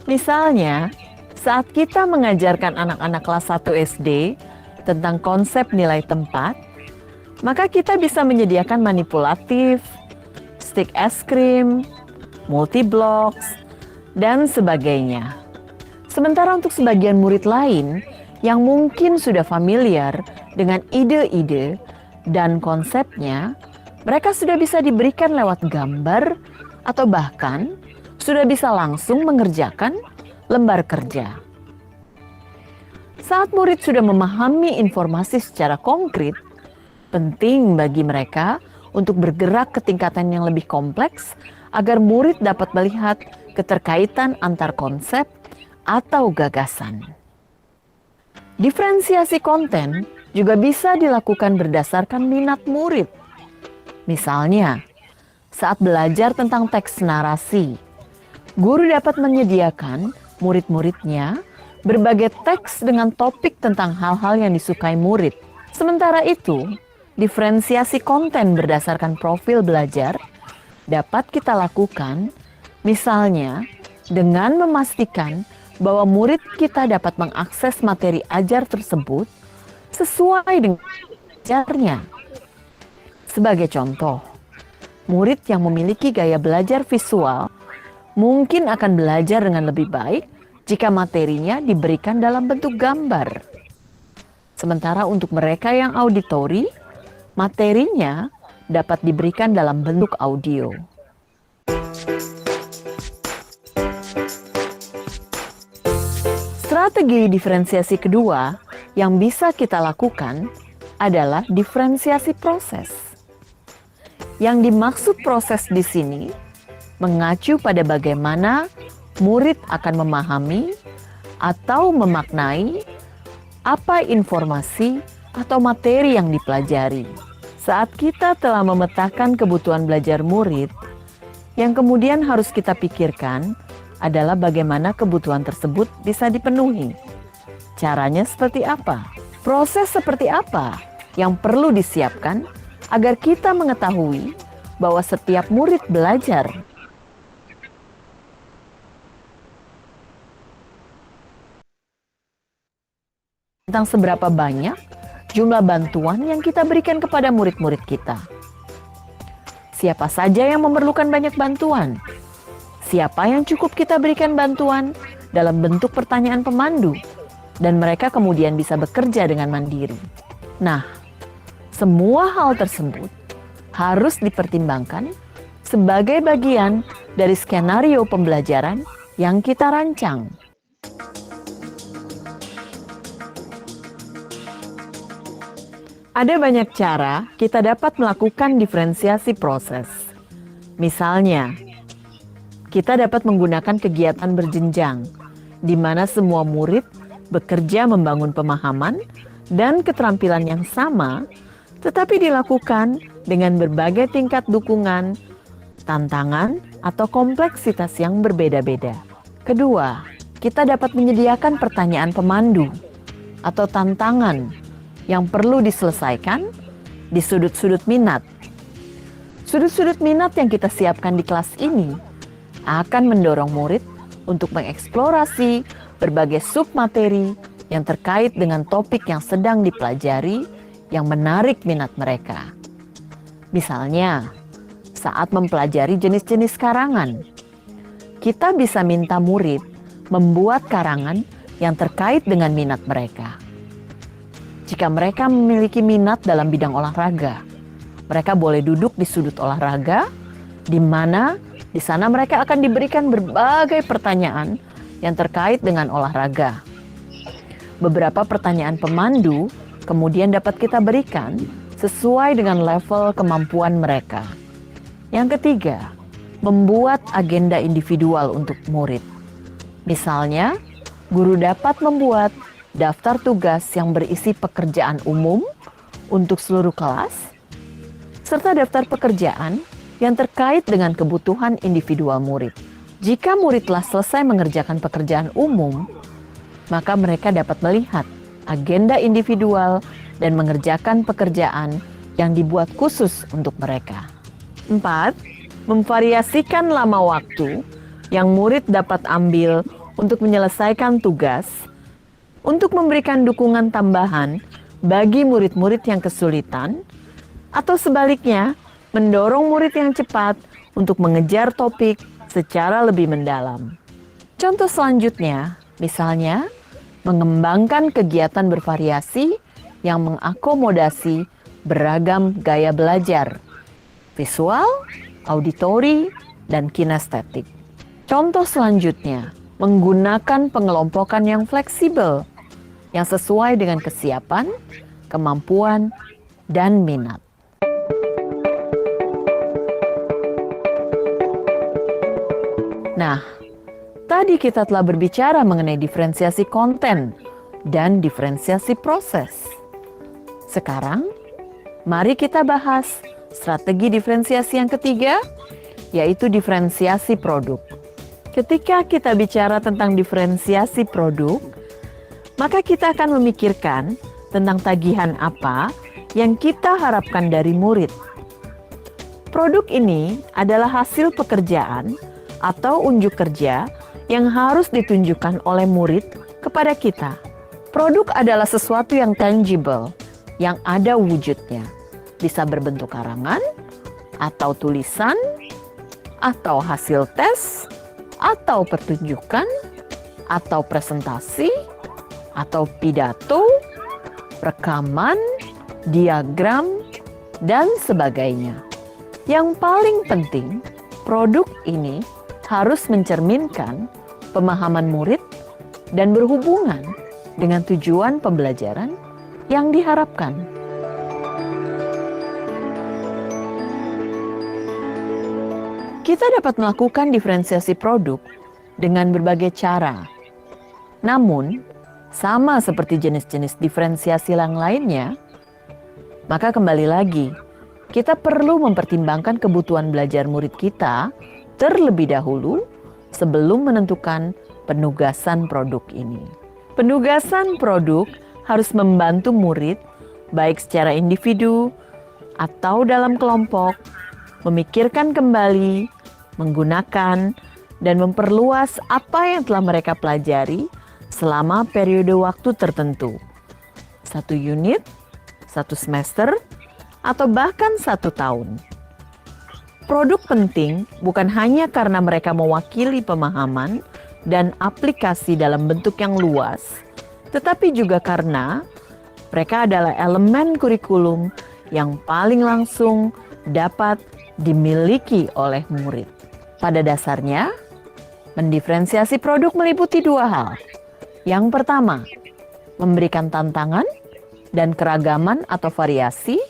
Misalnya, saat kita mengajarkan anak-anak kelas 1 SD tentang konsep nilai tempat, maka kita bisa menyediakan manipulatif, stick es krim, multi-blocks, dan sebagainya. Sementara untuk sebagian murid lain yang mungkin sudah familiar dengan ide-ide dan konsepnya, mereka sudah bisa diberikan lewat gambar atau bahkan sudah bisa langsung mengerjakan lembar kerja. Saat murid sudah memahami informasi secara konkret, penting bagi mereka untuk bergerak ke tingkatan yang lebih kompleks agar murid dapat melihat keterkaitan antar konsep atau gagasan. Diferensiasi konten juga bisa dilakukan berdasarkan minat murid. Misalnya, saat belajar tentang teks narasi, guru dapat menyediakan murid-muridnya berbagai teks dengan topik tentang hal-hal yang disukai murid. Sementara itu, diferensiasi konten berdasarkan profil belajar dapat kita lakukan, misalnya dengan memastikan bahwa murid kita dapat mengakses materi ajar tersebut sesuai dengan ajarnya. Sebagai contoh, murid yang memiliki gaya belajar visual mungkin akan belajar dengan lebih baik jika materinya diberikan dalam bentuk gambar. Sementara untuk mereka yang auditori, materinya dapat diberikan dalam bentuk audio. Strategi diferensiasi kedua yang bisa kita lakukan adalah diferensiasi proses. Yang dimaksud proses di sini mengacu pada bagaimana murid akan memahami atau memaknai apa informasi atau materi yang dipelajari. Saat kita telah memetakan kebutuhan belajar murid, yang kemudian harus kita pikirkan adalah bagaimana kebutuhan tersebut bisa dipenuhi. Caranya seperti apa? Proses seperti apa yang perlu disiapkan agar kita mengetahui bahwa setiap murid belajar tentang seberapa banyak jumlah bantuan yang kita berikan kepada murid-murid kita. Siapa saja yang memerlukan banyak bantuan? Siapa yang cukup kita berikan bantuan dalam bentuk pertanyaan pemandu? Dan mereka kemudian bisa bekerja dengan mandiri. Nah, semua hal tersebut harus dipertimbangkan sebagai bagian dari skenario pembelajaran yang kita rancang. Ada banyak cara kita dapat melakukan diferensiasi proses. Misalnya, kita dapat menggunakan kegiatan berjenjang, di mana semua murid bekerja membangun pemahaman dan keterampilan yang sama, tetapi dilakukan dengan berbagai tingkat dukungan, tantangan, atau kompleksitas yang berbeda-beda. Kedua, kita dapat menyediakan pertanyaan pemandu atau tantangan yang perlu diselesaikan di sudut-sudut minat. Sudut-sudut minat yang kita siapkan di kelas ini akan mendorong murid untuk mengeksplorasi berbagai submateri yang terkait dengan topik yang sedang dipelajari yang menarik minat mereka. Misalnya, saat mempelajari jenis-jenis karangan, kita bisa minta murid membuat karangan yang terkait dengan minat mereka. Jika mereka memiliki minat dalam bidang olahraga, Mereka boleh duduk di sudut olahraga, di mana di sana mereka akan diberikan berbagai pertanyaan yang terkait dengan olahraga. Beberapa pertanyaan pemandu kemudian dapat kita berikan sesuai dengan level kemampuan mereka. Yang ketiga, membuat agenda individual untuk murid. Misalnya, guru dapat membuat daftar tugas yang berisi pekerjaan umum untuk seluruh kelas, serta daftar pekerjaan yang terkait dengan kebutuhan individual murid. Jika murid telah selesai mengerjakan pekerjaan umum, maka mereka dapat melihat agenda individual dan mengerjakan pekerjaan yang dibuat khusus untuk mereka. 4. Memvariasikan lama waktu yang murid dapat ambil untuk menyelesaikan tugas, untuk memberikan dukungan tambahan bagi murid-murid yang kesulitan, atau sebaliknya, mendorong murid yang cepat untuk mengejar topik secara lebih mendalam. Contoh selanjutnya, misalnya, mengembangkan kegiatan bervariasi yang mengakomodasi beragam gaya belajar, visual, auditori, dan kinestetik. Contoh selanjutnya, menggunakan pengelompokan yang fleksibel, yang sesuai dengan kesiapan, kemampuan, dan minat. Nah, tadi kita telah berbicara mengenai diferensiasi konten dan diferensiasi proses. Sekarang, mari kita bahas strategi diferensiasi yang ketiga, yaitu diferensiasi produk. Ketika kita bicara tentang diferensiasi produk, maka kita akan memikirkan tentang tagihan apa yang kita harapkan dari murid. Produk ini adalah hasil pekerjaan atau unjuk kerja yang harus ditunjukkan oleh murid kepada kita. Produk adalah sesuatu yang tangible, yang ada wujudnya. Bisa berbentuk karangan, atau tulisan, atau hasil tes, atau pertunjukan, atau presentasi, atau pidato, rekaman, diagram, dan sebagainya. Yang paling penting, produk ini harus mencerminkan pemahaman murid dan berhubungan dengan tujuan pembelajaran yang diharapkan. Kita dapat melakukan diferensiasi produk dengan berbagai cara. Namun, sama seperti jenis-jenis diferensiasi yang lainnya, maka kembali lagi, kita perlu mempertimbangkan kebutuhan belajar murid kita terlebih dahulu sebelum menentukan penugasan produk ini. Penugasan produk harus membantu murid, baik secara individu atau dalam kelompok, memikirkan kembali, menggunakan, dan memperluas apa yang telah mereka pelajari selama periode waktu tertentu. 1 unit, 1 semester, atau bahkan 1 tahun. Produk penting bukan hanya karena mereka mewakili pemahaman dan aplikasi dalam bentuk yang luas, tetapi juga karena mereka adalah elemen kurikulum yang paling langsung dapat dimiliki oleh murid. Pada dasarnya, mendiferensiasi produk meliputi 2 hal. Yang pertama, memberikan tantangan dan keragaman atau variasi.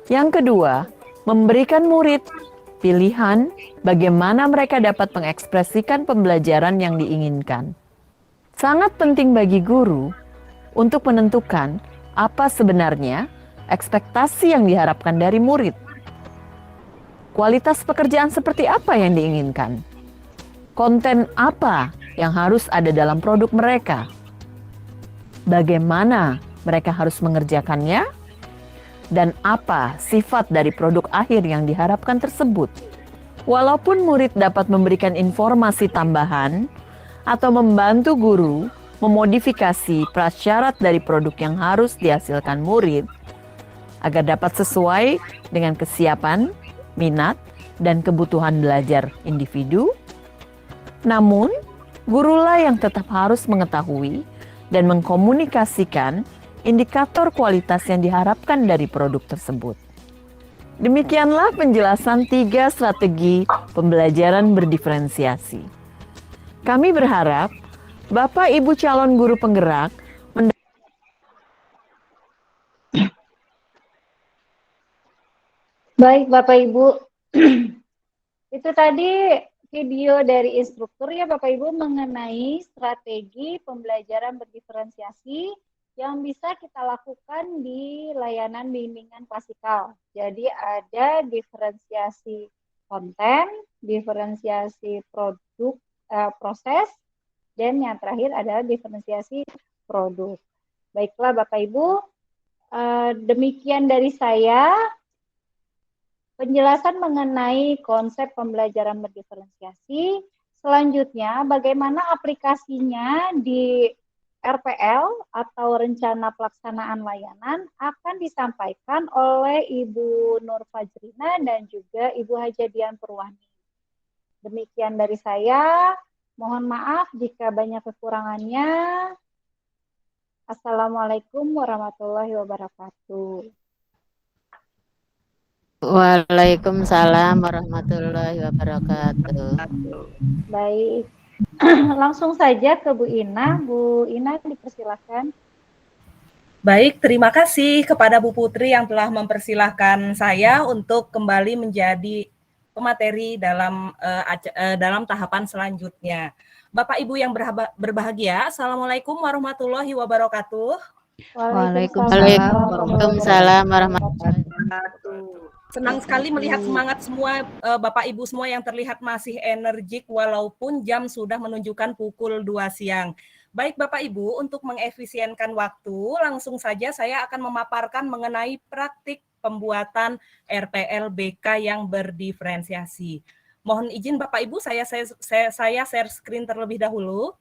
Yang kedua, memberikan murid pilihan bagaimana mereka dapat mengekspresikan pembelajaran yang diinginkan. Sangat penting bagi guru untuk menentukan apa sebenarnya ekspektasi yang diharapkan dari murid. Kualitas pekerjaan seperti apa yang diinginkan? Konten apa yang harus ada dalam produk mereka? Bagaimana mereka harus mengerjakannya? Dan apa sifat dari produk akhir yang diharapkan tersebut? Walaupun murid dapat memberikan informasi tambahan atau membantu guru memodifikasi prasyarat dari produk yang harus dihasilkan murid agar dapat sesuai dengan kesiapan, minat, dan kebutuhan belajar individu, namun gurulah yang tetap harus mengetahui dan mengkomunikasikan indikator kualitas yang diharapkan dari produk tersebut. Demikianlah penjelasan 3 strategi pembelajaran berdiferensiasi. Kami berharap Bapak Ibu calon guru penggerak Baik Bapak Ibu, itu tadi video dari instruktur ya Bapak Ibu mengenai strategi pembelajaran berdiferensiasi yang bisa kita lakukan di layanan bimbingan klasikal. Jadi ada diferensiasi konten, diferensiasi produk, proses, dan yang terakhir adalah diferensiasi produk. Baiklah Bapak Ibu, demikian dari saya. Penjelasan mengenai konsep pembelajaran berdiferensiasi. Selanjutnya, bagaimana aplikasinya di RPL atau Rencana Pelaksanaan Layanan akan disampaikan oleh Ibu Nur Fajrina dan juga Ibu Hajadian Purwani. Demikian dari saya. Mohon maaf jika banyak kekurangannya. Assalamualaikum warahmatullahi wabarakatuh. Waalaikumsalam warahmatullahi wabarakatuh. Baik, langsung saja ke Bu Ina. Bu Ina dipersilakan. Baik, terima kasih kepada Bu Putri yang telah mempersilahkan saya untuk kembali menjadi pemateri dalam tahapan selanjutnya. Bapak Ibu yang berbahagia, Assalamualaikum warahmatullahi wabarakatuh. Waalaikumsalam warahmatullahi wabarakatuh. Senang sekali melihat semangat semua Bapak Ibu semua yang terlihat masih energik walaupun jam sudah menunjukkan pukul 2 siang. Baik Bapak Ibu, untuk mengefisienkan waktu, langsung saja saya akan memaparkan mengenai praktik pembuatan RPL-BK yang berdiferensiasi. Mohon izin Bapak Ibu, saya share screen terlebih dahulu.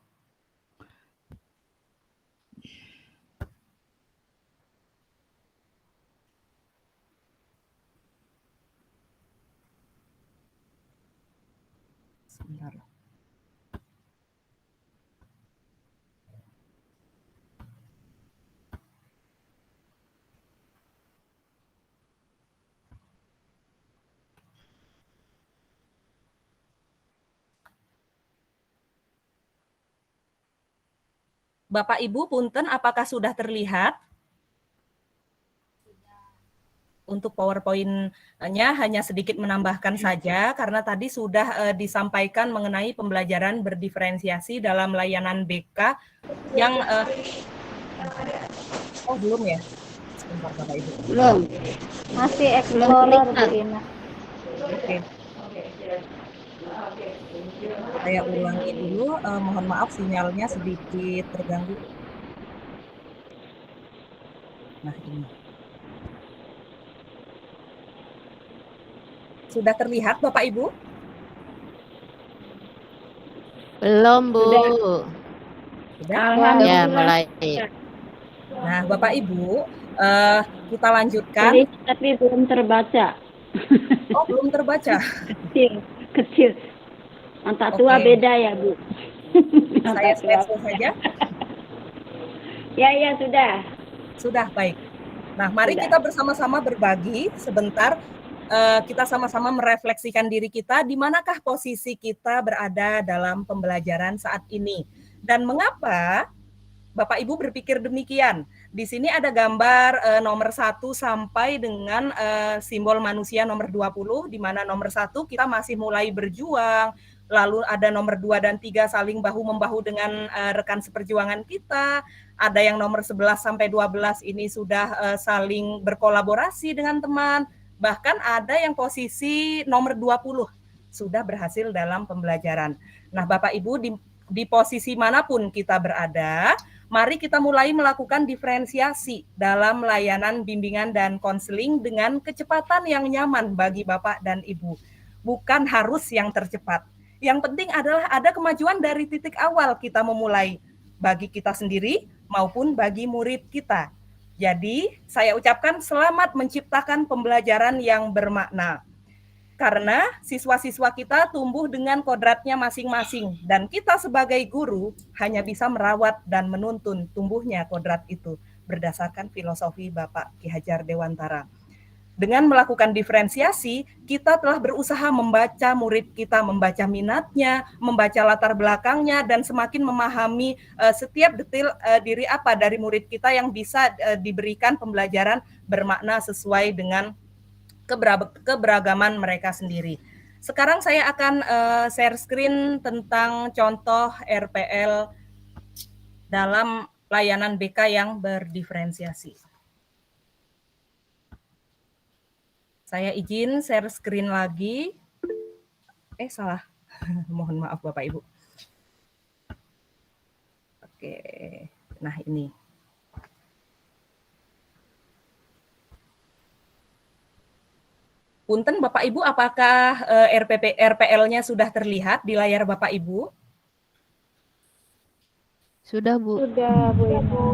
Sebentar. Bapak Ibu punten, apakah sudah terlihat? Untuk PowerPoint-nya hanya sedikit menambahkan saja karena tadi sudah disampaikan mengenai pembelajaran berdiferensiasi dalam layanan BK yang belum ya? Sebentar Bapak Ibu. Belum. Masih Explorer Bu Ina. Oke. Saya ulangi dulu, mohon maaf sinyalnya sedikit terganggu. Nah, ini. Sudah terlihat Bapak Ibu? Belum, Bu. Sudah? Ya, mulai. Nah, Bapak Ibu, kita lanjutkan. Tapi belum terbaca. Oh, belum terbaca. Kecil. Manta tua beda ya, Bu. Saya share saja. Ya, sudah. Sudah, baik. Nah, mari kita bersama-sama berbagi sebentar. Kita sama-sama merefleksikan diri kita, di manakah posisi kita berada dalam pembelajaran saat ini. Dan mengapa Bapak Ibu berpikir demikian? Di sini ada gambar nomor 1 sampai dengan simbol manusia nomor 20, di mana nomor 1 kita masih mulai berjuang, lalu ada nomor 2 dan 3 saling bahu-membahu dengan rekan seperjuangan kita, ada yang nomor 11 sampai 12 ini sudah saling berkolaborasi dengan teman, bahkan ada yang posisi nomor 20 sudah berhasil dalam pembelajaran. Nah, Bapak Ibu di posisi manapun kita berada, mari kita mulai melakukan diferensiasi dalam layanan bimbingan dan konseling dengan kecepatan yang nyaman bagi Bapak dan Ibu. Bukan harus yang tercepat. Yang penting adalah ada kemajuan dari titik awal kita memulai, bagi kita sendiri maupun bagi murid kita. Jadi, saya ucapkan selamat menciptakan pembelajaran yang bermakna. Karena siswa-siswa kita tumbuh dengan kodratnya masing-masing, dan kita sebagai guru hanya bisa merawat dan menuntun tumbuhnya kodrat itu berdasarkan filosofi Bapak Ki Hajar Dewantara. Dengan melakukan diferensiasi, kita telah berusaha membaca murid kita, membaca minatnya, membaca latar belakangnya, dan semakin memahami setiap detail diri apa dari murid kita yang bisa diberikan pembelajaran bermakna sesuai dengan keberagaman mereka sendiri. Sekarang saya akan share screen tentang contoh RPL dalam layanan BK yang berdiferensiasi. Saya izin share screen lagi. Salah. Mohon maaf Bapak Ibu. Oke. Nah, ini. Punten Bapak Ibu, apakah RPL-nya sudah terlihat di layar Bapak Ibu? Sudah, Bu. Sudah, Bu Ibu.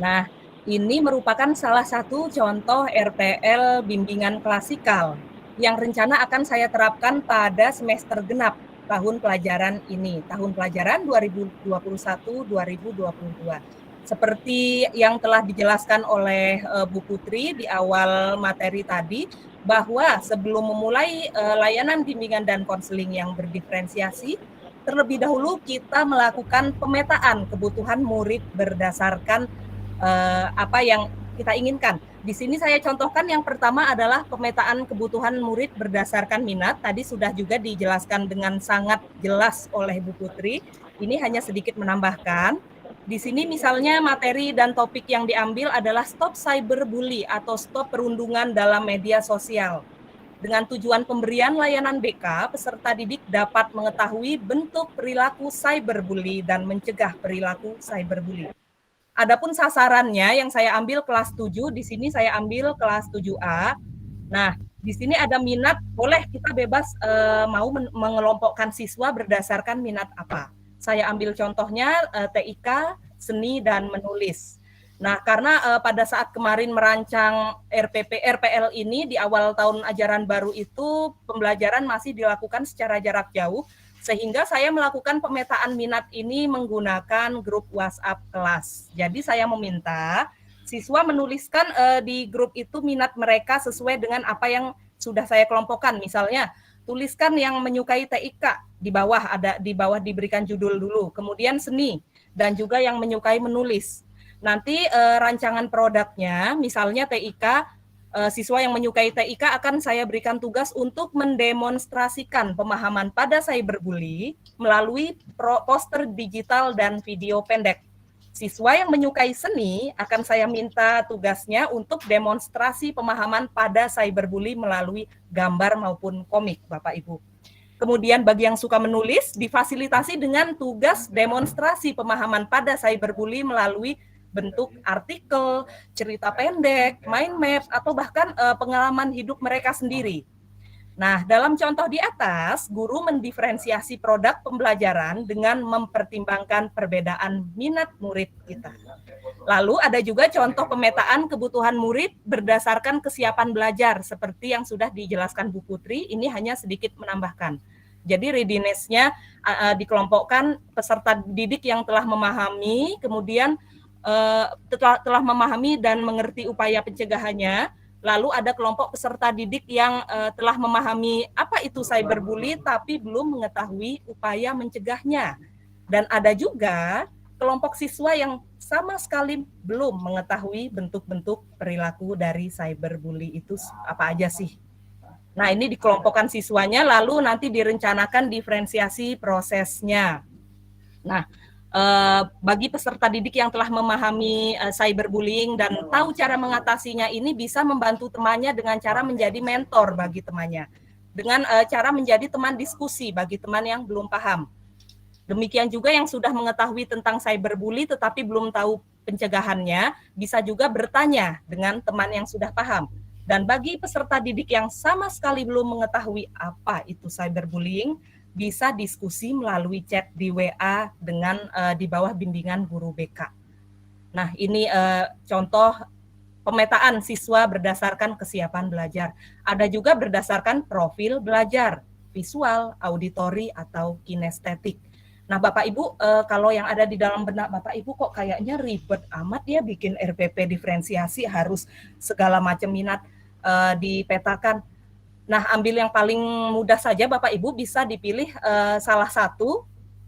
Nah, ini merupakan salah satu contoh RPL bimbingan klasikal yang rencana akan saya terapkan pada semester genap tahun pelajaran ini, tahun pelajaran 2021-2022. Seperti yang telah dijelaskan oleh Bu Putri di awal materi tadi, bahwa sebelum memulai layanan bimbingan dan konseling yang berdiferensiasi, terlebih dahulu kita melakukan pemetaan kebutuhan murid berdasarkan apa yang kita inginkan. Di sini saya contohkan yang pertama adalah pemetaan kebutuhan murid berdasarkan minat. Tadi sudah juga dijelaskan dengan sangat jelas oleh Bu Putri. Ini hanya sedikit menambahkan. Di sini misalnya materi dan topik yang diambil adalah stop cyberbully atau stop perundungan dalam media sosial. Dengan tujuan pemberian layanan BK, peserta didik dapat mengetahui bentuk perilaku cyberbully dan mencegah perilaku cyberbully. Adapun sasarannya yang saya ambil kelas 7, di sini saya ambil kelas 7A. Nah, di sini ada minat, boleh kita bebas mau mengelompokkan siswa berdasarkan minat apa. Saya ambil contohnya TIK, seni, dan menulis. Nah, karena pada saat kemarin merancang RPL ini di awal tahun ajaran baru itu pembelajaran masih dilakukan secara jarak jauh, sehingga saya melakukan pemetaan minat ini menggunakan grup WhatsApp kelas. Jadi saya meminta siswa menuliskan di grup itu minat mereka sesuai dengan apa yang sudah saya kelompokkan. Misalnya, tuliskan yang menyukai TIK, di bawah diberikan judul dulu. Kemudian seni, dan juga yang menyukai menulis. Nanti rancangan produknya, misalnya TIK, siswa yang menyukai TIK akan saya berikan tugas untuk mendemonstrasikan pemahaman pada cyberbully melalui poster digital dan video pendek. Siswa yang menyukai seni akan saya minta tugasnya untuk demonstrasi pemahaman pada cyberbully melalui gambar maupun komik, Bapak Ibu. Kemudian bagi yang suka menulis, difasilitasi dengan tugas demonstrasi pemahaman pada cyberbully melalui bentuk artikel, cerita pendek, mind map, atau bahkan pengalaman hidup mereka sendiri. Nah, dalam contoh di atas, guru mendiferensiasi produk pembelajaran dengan mempertimbangkan perbedaan minat murid kita. Lalu ada juga contoh pemetaan kebutuhan murid berdasarkan kesiapan belajar, seperti yang sudah dijelaskan Bu Putri, ini hanya sedikit menambahkan. Jadi readiness-nya dikelompokkan peserta didik yang telah memahami, kemudian telah memahami dan mengerti upaya pencegahannya. Lalu ada kelompok peserta didik yang telah memahami apa itu cyberbully tapi belum mengetahui upaya mencegahnya. Dan ada juga kelompok siswa yang sama sekali belum mengetahui bentuk-bentuk perilaku dari cyberbully itu apa aja sih. Nah, ini dikelompokkan siswanya, lalu nanti direncanakan diferensiasi prosesnya. Nah, bagi peserta didik yang telah memahami cyberbullying dan tahu cara mengatasinya ini bisa membantu temannya dengan cara menjadi mentor bagi temannya. Dengan cara menjadi teman diskusi bagi teman yang belum paham. Demikian juga yang sudah mengetahui tentang cyberbully tetapi belum tahu pencegahannya, bisa juga bertanya dengan teman yang sudah paham. Dan bagi peserta didik yang sama sekali belum mengetahui apa itu cyberbullying, bisa diskusi melalui chat di WA dengan di bawah bimbingan guru BK. Nah, ini contoh pemetaan siswa berdasarkan kesiapan belajar. Ada juga berdasarkan profil belajar, visual, auditori, atau kinestetik. Nah, Bapak Ibu, kalau yang ada di dalam benak Bapak Ibu kok kayaknya ribet amat ya bikin RPP diferensiasi harus segala macam minat. dipetakan. Nah, ambil yang paling mudah saja Bapak Ibu, bisa dipilih salah satu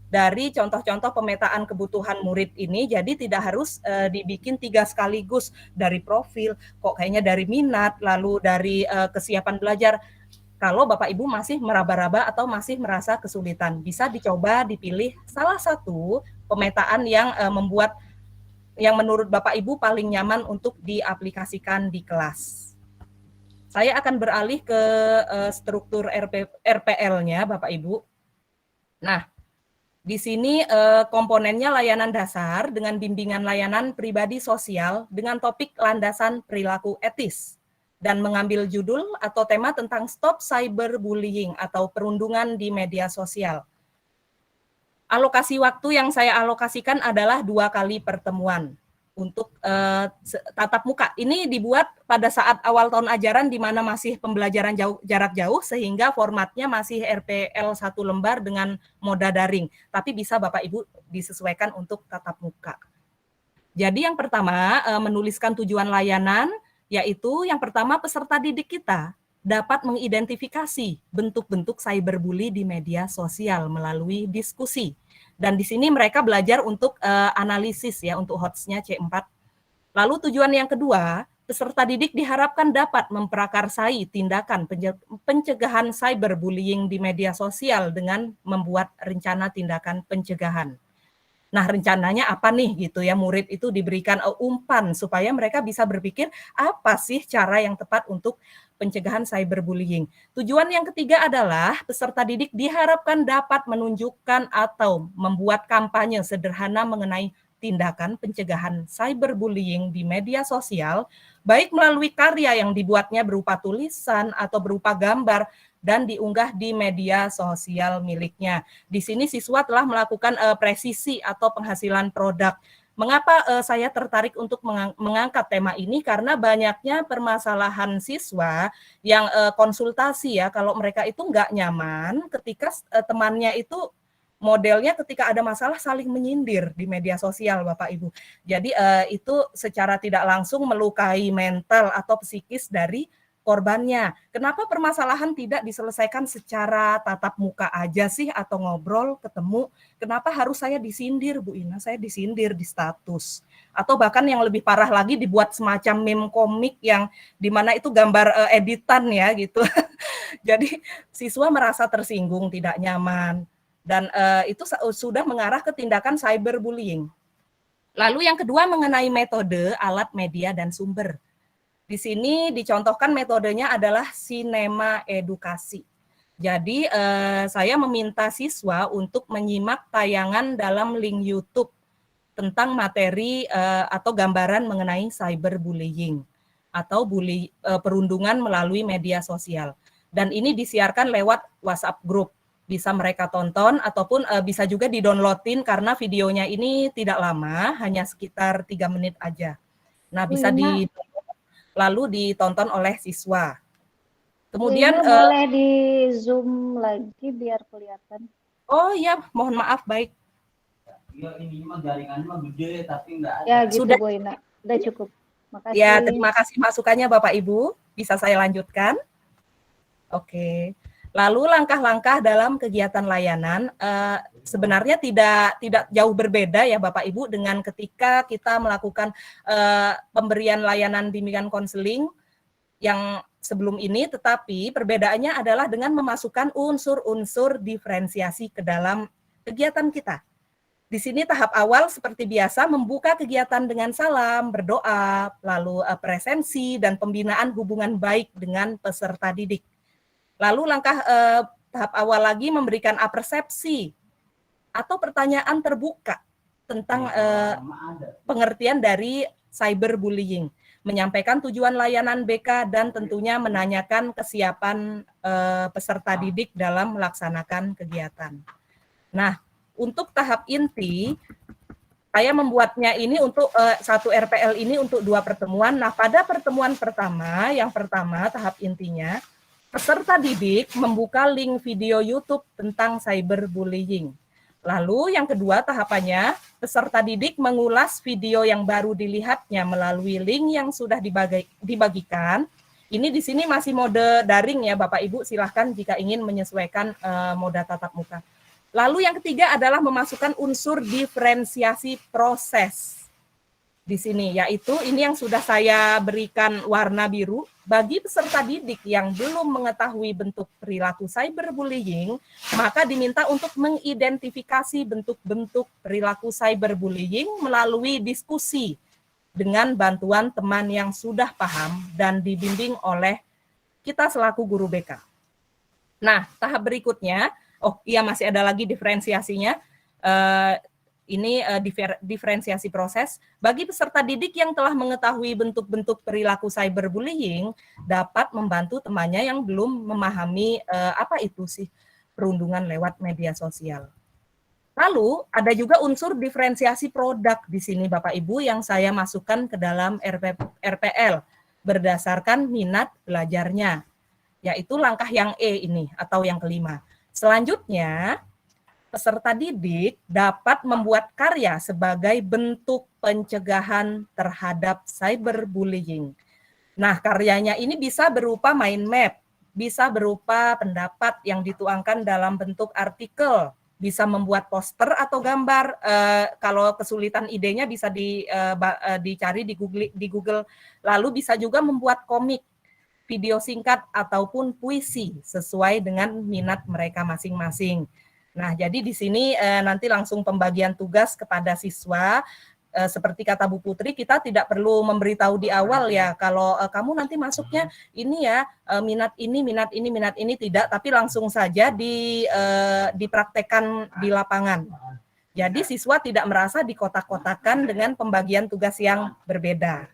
dari contoh-contoh pemetaan kebutuhan murid ini. Jadi tidak harus dibikin 3 sekaligus, dari profil, kok kayaknya dari minat, lalu dari kesiapan belajar. Kalau Bapak Ibu masih meraba-raba atau masih merasa kesulitan, bisa dicoba dipilih salah satu pemetaan yang yang menurut Bapak Ibu paling nyaman untuk diaplikasikan di kelas. Saya akan beralih ke struktur RPL-nya, Bapak Ibu. Nah, di sini komponennya layanan dasar dengan bimbingan layanan pribadi sosial dengan topik landasan perilaku etis dan mengambil judul atau tema tentang stop cyberbullying atau perundungan di media sosial. Alokasi waktu yang saya alokasikan adalah 2 kali pertemuan untuk tatap muka. Ini dibuat pada saat awal tahun ajaran di mana masih pembelajaran jarak jauh, sehingga formatnya masih RPL 1 lembar dengan moda daring. Tapi bisa Bapak Ibu disesuaikan untuk tatap muka. Jadi yang pertama, menuliskan tujuan layanan, yaitu yang pertama peserta didik kita dapat mengidentifikasi bentuk-bentuk cyberbully di media sosial melalui diskusi. Dan di sini mereka belajar untuk analisis ya, untuk HOTS-nya C4. Lalu tujuan yang kedua, peserta didik diharapkan dapat memprakarsai tindakan pencegahan cyberbullying di media sosial dengan membuat rencana tindakan pencegahan. Nah, rencananya apa nih gitu ya, murid itu diberikan umpan supaya mereka bisa berpikir apa sih cara yang tepat untuk pencegahan cyberbullying. Tujuan yang ketiga adalah peserta didik diharapkan dapat menunjukkan atau membuat kampanye sederhana mengenai tindakan pencegahan cyberbullying di media sosial, baik melalui karya yang dibuatnya berupa tulisan atau berupa gambar dan diunggah di media sosial miliknya. Di sini siswa telah melakukan presisi atau penghasilan produk. Mengapa saya tertarik untuk mengangkat tema ini? Karena banyaknya permasalahan siswa yang konsultasi ya, kalau mereka itu nggak nyaman ketika temannya itu modelnya ketika ada masalah saling menyindir di media sosial, Bapak Ibu. Jadi itu secara tidak langsung melukai mental atau psikis dari korbannya. Kenapa permasalahan tidak diselesaikan secara tatap muka aja sih atau ngobrol, ketemu? Kenapa harus saya disindir, Bu Ina? Saya disindir di status. Atau bahkan yang lebih parah lagi dibuat semacam meme komik yang dimana itu gambar editan ya gitu. Jadi siswa merasa tersinggung, tidak nyaman. Dan itu sudah mengarah ke tindakan cyberbullying. Lalu yang kedua mengenai metode, alat, media, dan sumber. Di sini dicontohkan metodenya adalah sinema edukasi. Jadi saya meminta siswa untuk menyimak tayangan dalam link YouTube tentang materi atau gambaran mengenai cyberbullying atau perundungan melalui media sosial. Dan ini disiarkan lewat WhatsApp group. Bisa mereka tonton ataupun bisa juga di-downloadin karena videonya ini tidak lama, hanya sekitar 3 menit aja. Nah, bisa lalu ditonton oleh siswa. Kemudian boleh di zoom lagi biar kelihatan. Oh iya, mohon maaf, baik. Ya, ini mah jaringannya mah gede tapi enggak ada. Ya gitu Sudah. Bu Ina, udah cukup. Makasih. Ya, terima kasih masukannya Bapak Ibu. Bisa saya lanjutkan? Oke. Lalu langkah-langkah dalam kegiatan layanan sebenarnya tidak jauh berbeda ya Bapak Ibu dengan ketika kita melakukan pemberian layanan bimbingan konseling yang sebelum ini, tetapi perbedaannya adalah dengan memasukkan unsur-unsur diferensiasi ke dalam kegiatan kita. Di sini tahap awal seperti biasa membuka kegiatan dengan salam, berdoa, lalu presensi dan pembinaan hubungan baik dengan peserta didik. Lalu langkah tahap awal lagi memberikan apersepsi atau pertanyaan terbuka tentang pengertian dari cyberbullying, menyampaikan tujuan layanan BK dan tentunya menanyakan kesiapan peserta didik dalam melaksanakan kegiatan. Nah, untuk tahap inti, saya membuatnya ini untuk satu RPL ini untuk 2 pertemuan. Nah, pada pertemuan pertama, yang pertama tahap intinya, peserta didik membuka link video YouTube tentang cyberbullying. Lalu yang kedua tahapannya, peserta didik mengulas video yang baru dilihatnya melalui link yang sudah dibagikan Ini di sini masih mode daring ya Bapak Ibu, silahkan jika ingin menyesuaikan mode tatap muka. Lalu yang ketiga adalah memasukkan unsur diferensiasi proses di sini, yaitu ini yang sudah saya berikan warna biru. Bagi peserta didik yang belum mengetahui bentuk perilaku cyberbullying, maka diminta untuk mengidentifikasi bentuk-bentuk perilaku cyberbullying melalui diskusi dengan bantuan teman yang sudah paham dan dibimbing oleh kita selaku guru BK. Nah, tahap berikutnya, masih ada lagi diferensiasinya. Ini diferensiasi proses. Bagi peserta didik yang telah mengetahui bentuk-bentuk perilaku cyberbullying, dapat membantu temannya yang belum memahami apa itu sih perundungan lewat media sosial. Lalu ada juga unsur diferensiasi produk di sini Bapak Ibu yang saya masukkan ke dalam RPL berdasarkan minat belajarnya, yaitu langkah yang E ini atau yang kelima. Selanjutnya, peserta didik dapat membuat karya sebagai bentuk pencegahan terhadap cyberbullying. Nah, karyanya ini bisa berupa mind map, bisa berupa pendapat yang dituangkan dalam bentuk artikel, bisa membuat poster atau gambar. Kalau kesulitan idenya bisa dicari di Google. Lalu bisa juga membuat komik, video singkat, ataupun puisi sesuai dengan minat mereka masing-masing. Nah, jadi di sini nanti langsung pembagian tugas kepada siswa. Seperti kata Bu Putri, kita tidak perlu memberitahu di awal ya, kalau kamu nanti masuknya ini ya, minat ini, tidak, tapi langsung saja dipraktekkan di lapangan. Jadi siswa tidak merasa dikotak-kotakan dengan pembagian tugas yang berbeda.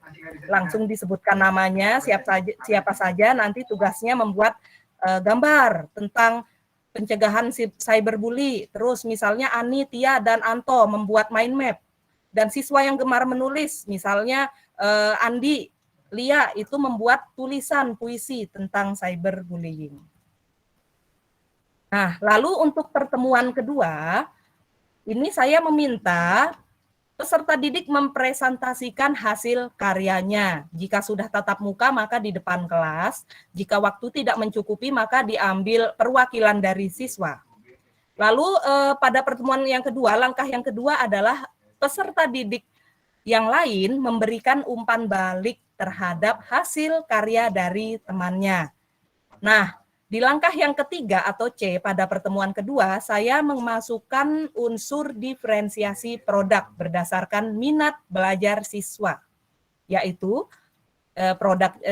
Langsung disebutkan namanya, siapa saja nanti tugasnya membuat gambar tentang pencegahan cyberbully. Terus misalnya Ani, Tia, dan Anto membuat mind map. Dan siswa yang gemar menulis, misalnya Andi, Lia itu membuat tulisan puisi tentang cyberbullying. Nah, lalu untuk pertemuan kedua, ini saya meminta peserta didik mempresentasikan hasil karyanya. Jika sudah tatap muka, maka di depan kelas. Jika waktu tidak mencukupi, maka diambil perwakilan dari siswa. Lalu pada pertemuan yang kedua, langkah yang kedua adalah peserta didik yang lain memberikan umpan balik terhadap hasil karya dari temannya. Nah, di langkah yang ketiga atau C pada pertemuan kedua, saya memasukkan unsur diferensiasi produk berdasarkan minat belajar siswa, yaitu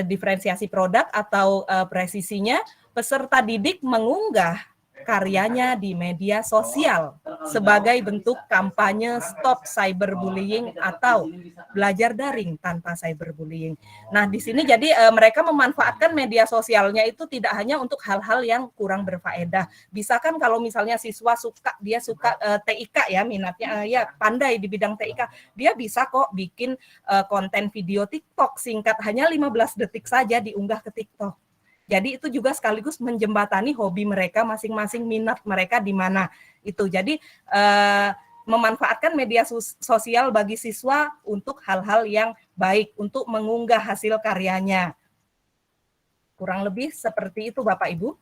diferensiasi produk atau presisinya, peserta didik mengunggah karyanya di media sosial sebagai bentuk kampanye stop cyberbullying atau belajar daring tanpa cyberbullying. Nah, di sini jadi mereka memanfaatkan media sosialnya itu tidak hanya untuk hal-hal yang kurang berfaedah. Bisa kan kalau misalnya siswa dia suka TIK ya, minatnya ya pandai di bidang TIK, dia bisa kok bikin konten video TikTok singkat hanya 15 detik saja diunggah ke TikTok. Jadi itu juga sekaligus menjembatani hobi mereka masing-masing, minat mereka di mana itu. Jadi memanfaatkan media sosial bagi siswa untuk hal-hal yang baik, untuk mengunggah hasil karyanya. Kurang lebih seperti itu Bapak Ibu.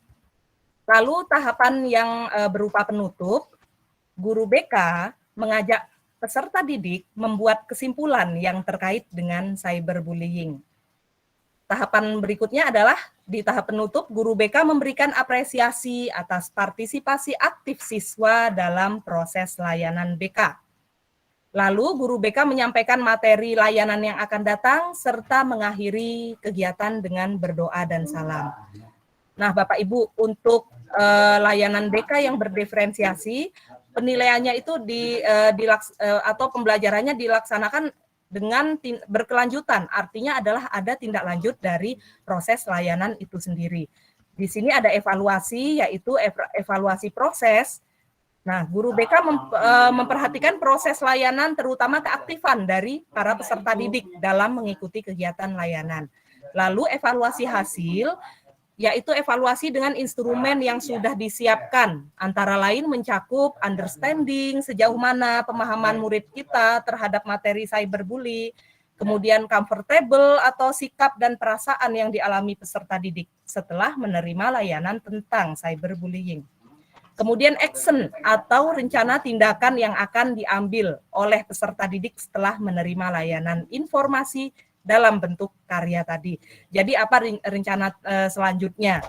Lalu tahapan yang berupa penutup, guru BK mengajak peserta didik membuat kesimpulan yang terkait dengan cyberbullying. Tahapan berikutnya adalah di tahap penutup, guru BK memberikan apresiasi atas partisipasi aktif siswa dalam proses layanan BK. Lalu guru BK menyampaikan materi layanan yang akan datang serta mengakhiri kegiatan dengan berdoa dan salam. Nah, Bapak Ibu, untuk layanan BK yang berdiferensiasi, penilaiannya itu atau pembelajarannya dilaksanakan dengan berkelanjutan, artinya adalah ada tindak lanjut dari proses layanan itu sendiri. Di sini ada evaluasi, yaitu evaluasi proses. Nah, guru BK memperhatikan proses layanan, terutama keaktifan dari para peserta didik dalam mengikuti kegiatan layanan. Lalu evaluasi hasil, yaitu evaluasi dengan instrumen yang sudah disiapkan, antara lain mencakup understanding, sejauh mana pemahaman murid kita terhadap materi cyberbully, kemudian comfortable atau sikap dan perasaan yang dialami peserta didik setelah menerima layanan tentang cyberbullying. Kemudian action atau rencana tindakan yang akan diambil oleh peserta didik setelah menerima layanan informasi dalam bentuk karya tadi. Jadi apa rencana selanjutnya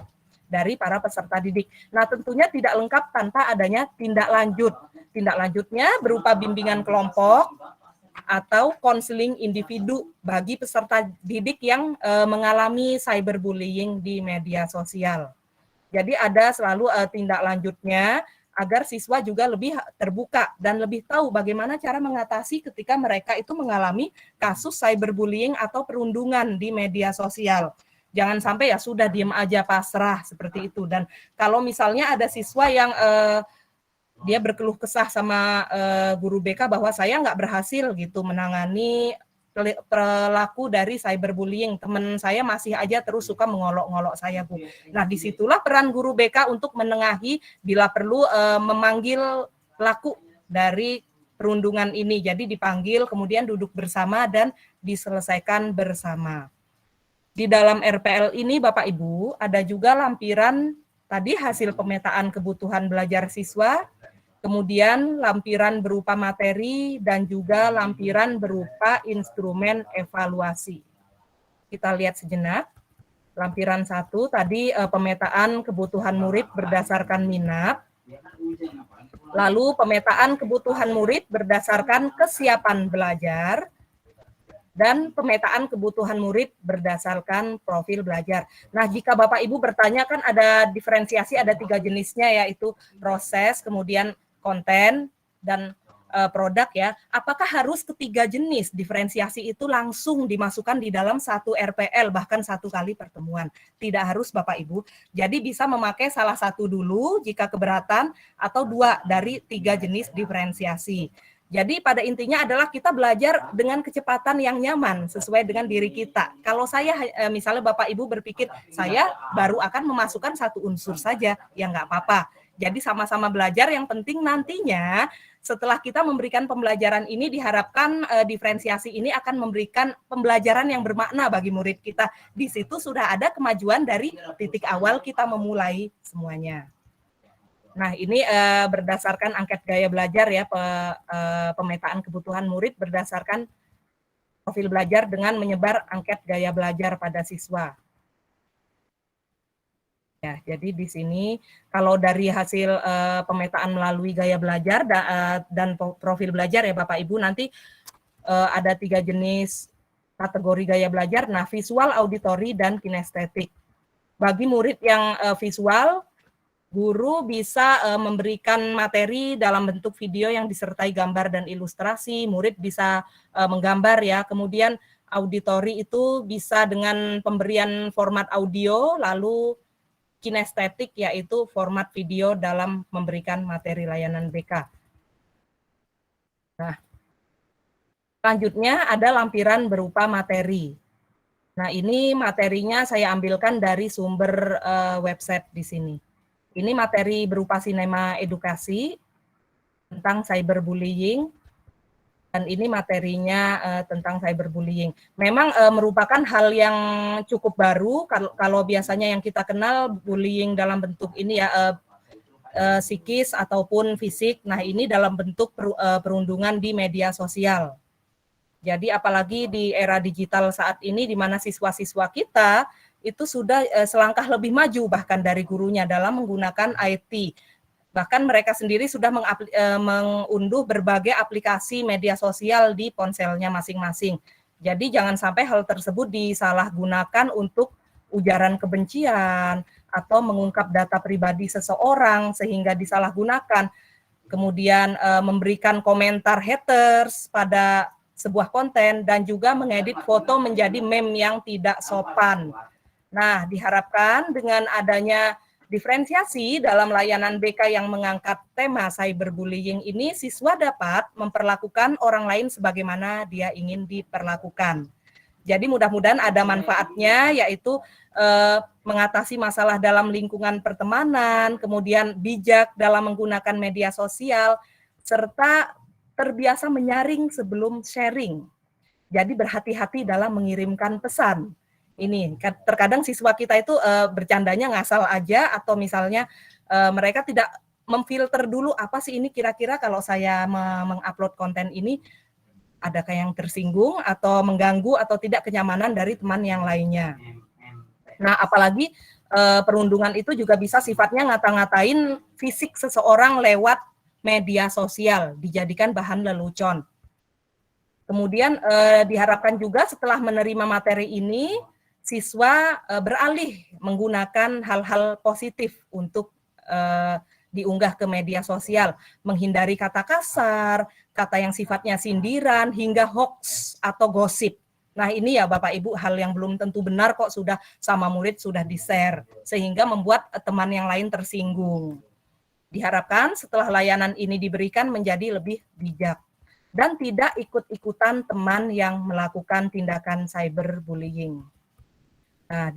dari para peserta didik? Nah, tentunya tidak lengkap tanpa adanya tindak lanjut. Tindak lanjutnya berupa bimbingan kelompok atau konseling individu bagi peserta didik yang mengalami cyberbullying di media sosial. Jadi ada selalu tindak lanjutnya agar siswa juga lebih terbuka dan lebih tahu bagaimana cara mengatasi ketika mereka itu mengalami kasus cyberbullying atau perundungan di media sosial. Jangan sampai ya sudah diem aja pasrah seperti itu. Dan kalau misalnya ada siswa yang dia berkeluh kesah sama guru BK bahwa saya nggak berhasil gitu menangani pelaku dari cyberbullying, teman saya masih aja terus suka mengolok-ngolok saya, Bu. Nah, disitulah peran guru BK untuk menengahi bila perlu memanggil pelaku dari perundungan ini. Jadi dipanggil, kemudian duduk bersama dan diselesaikan bersama. Di dalam RPL ini, Bapak Ibu, ada juga lampiran tadi hasil pemetaan kebutuhan belajar siswa, kemudian lampiran berupa materi, dan juga lampiran berupa instrumen evaluasi. Kita lihat sejenak. Lampiran 1 tadi pemetaan kebutuhan murid berdasarkan minat. Lalu pemetaan kebutuhan murid berdasarkan kesiapan belajar. Dan pemetaan kebutuhan murid berdasarkan profil belajar. Nah, jika Bapak Ibu bertanya kan ada diferensiasi, ada 3 jenisnya, yaitu proses, kemudian konten, dan produk ya. Apakah harus ketiga jenis diferensiasi itu langsung dimasukkan di dalam satu RPL, bahkan 1 kali pertemuan? Tidak harus Bapak Ibu. Jadi bisa memakai salah satu dulu jika keberatan, atau 2 dari 3 jenis diferensiasi. Jadi pada intinya adalah kita belajar dengan kecepatan yang nyaman sesuai dengan diri kita. Kalau saya misalnya Bapak Ibu berpikir saya baru akan memasukkan 1 unsur saja, ya nggak apa-apa. Jadi sama-sama belajar, yang penting nantinya setelah kita memberikan pembelajaran ini diharapkan diferensiasi ini akan memberikan pembelajaran yang bermakna bagi murid kita. Di situ sudah ada kemajuan dari titik awal kita memulai semuanya. Nah, ini berdasarkan angket gaya belajar ya, pemetaan kebutuhan murid berdasarkan profil belajar dengan menyebar angket gaya belajar pada siswa. Ya, jadi di sini kalau dari hasil pemetaan melalui gaya belajar dan profil belajar ya Bapak Ibu, nanti ada 3 jenis kategori gaya belajar, nah visual, auditori, dan kinestetik. Bagi murid yang visual, guru bisa memberikan materi dalam bentuk video yang disertai gambar dan ilustrasi, murid bisa menggambar ya, kemudian auditori itu bisa dengan pemberian format audio, lalu kinestetik yaitu format video dalam memberikan materi layanan BK. Nah, selanjutnya ada lampiran berupa materi. Nah, ini materinya saya ambilkan dari sumber website di sini. Ini materi berupa sinema edukasi tentang cyberbullying, dan ini materinya tentang cyberbullying. Memang merupakan hal yang cukup baru, kalau biasanya yang kita kenal bullying dalam bentuk ini ya psikis ataupun fisik. Nah, ini dalam bentuk perundungan di media sosial. Jadi apalagi di era digital saat ini, di mana siswa-siswa kita itu sudah selangkah lebih maju bahkan dari gurunya dalam menggunakan IT. Bahkan mereka sendiri sudah mengunduh berbagai aplikasi media sosial di ponselnya masing-masing. Jadi jangan sampai hal tersebut disalahgunakan untuk ujaran kebencian atau mengungkap data pribadi seseorang sehingga disalahgunakan. Kemudian memberikan komentar haters pada sebuah konten dan juga mengedit foto menjadi meme yang tidak sopan. Nah, diharapkan dengan adanya diferensiasi dalam layanan BK yang mengangkat tema cyberbullying ini, siswa dapat memperlakukan orang lain sebagaimana dia ingin diperlakukan. Jadi mudah-mudahan ada manfaatnya, yaitu mengatasi masalah dalam lingkungan pertemanan, kemudian bijak dalam menggunakan media sosial, serta terbiasa menyaring sebelum sharing. Jadi berhati-hati dalam mengirimkan pesan. Ini terkadang siswa kita itu bercandanya ngasal aja, atau misalnya mereka tidak memfilter dulu apa sih ini kira-kira kalau saya mengupload konten ini adakah yang tersinggung atau mengganggu atau tidak kenyamanan dari teman yang lainnya. Nah, apalagi perundungan itu juga bisa sifatnya ngata-ngatain fisik seseorang lewat media sosial, dijadikan bahan lelucon. Kemudian diharapkan juga setelah menerima materi ini, siswa beralih menggunakan hal-hal positif untuk diunggah ke media sosial, menghindari kata kasar, kata yang sifatnya sindiran, hingga hoax atau gosip. Nah ini ya Bapak Ibu hal yang belum tentu benar kok sudah sama murid sudah di-share, sehingga membuat teman yang lain tersinggung. Diharapkan setelah layanan ini diberikan menjadi lebih bijak dan tidak ikut-ikutan teman yang melakukan tindakan cyberbullying. Nah,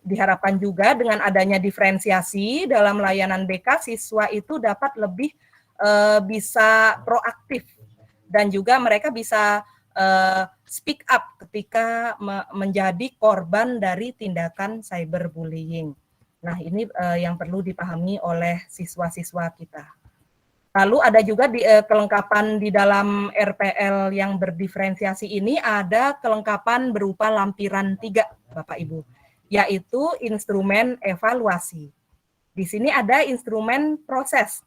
diharapkan juga dengan adanya diferensiasi dalam layanan BK, siswa itu dapat lebih bisa proaktif dan juga mereka bisa speak up ketika menjadi korban dari tindakan cyberbullying. Nah, ini yang perlu dipahami oleh siswa-siswa kita. Lalu ada juga kelengkapan di dalam RPL yang berdiferensiasi ini, ada kelengkapan berupa lampiran 3, Bapak Ibu, yaitu instrumen evaluasi. Di sini ada instrumen proses.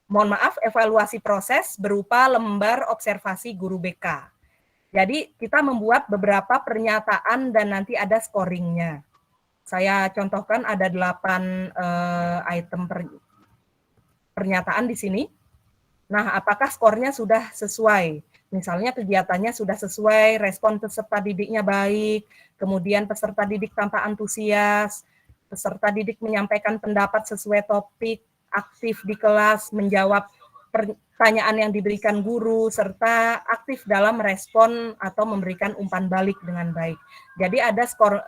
Mohon maaf, evaluasi proses berupa lembar observasi guru BK. Jadi kita membuat beberapa pernyataan dan nanti ada scoringnya. Saya contohkan ada 8 item pernyataan di sini. Nah, apakah skornya sudah sesuai? Misalnya kegiatannya sudah sesuai, respon peserta didiknya baik, kemudian peserta didik tampak antusias, peserta didik menyampaikan pendapat sesuai topik, aktif di kelas, menjawab pertanyaan yang diberikan guru, serta aktif dalam respon atau memberikan umpan balik dengan baik. Jadi ada skor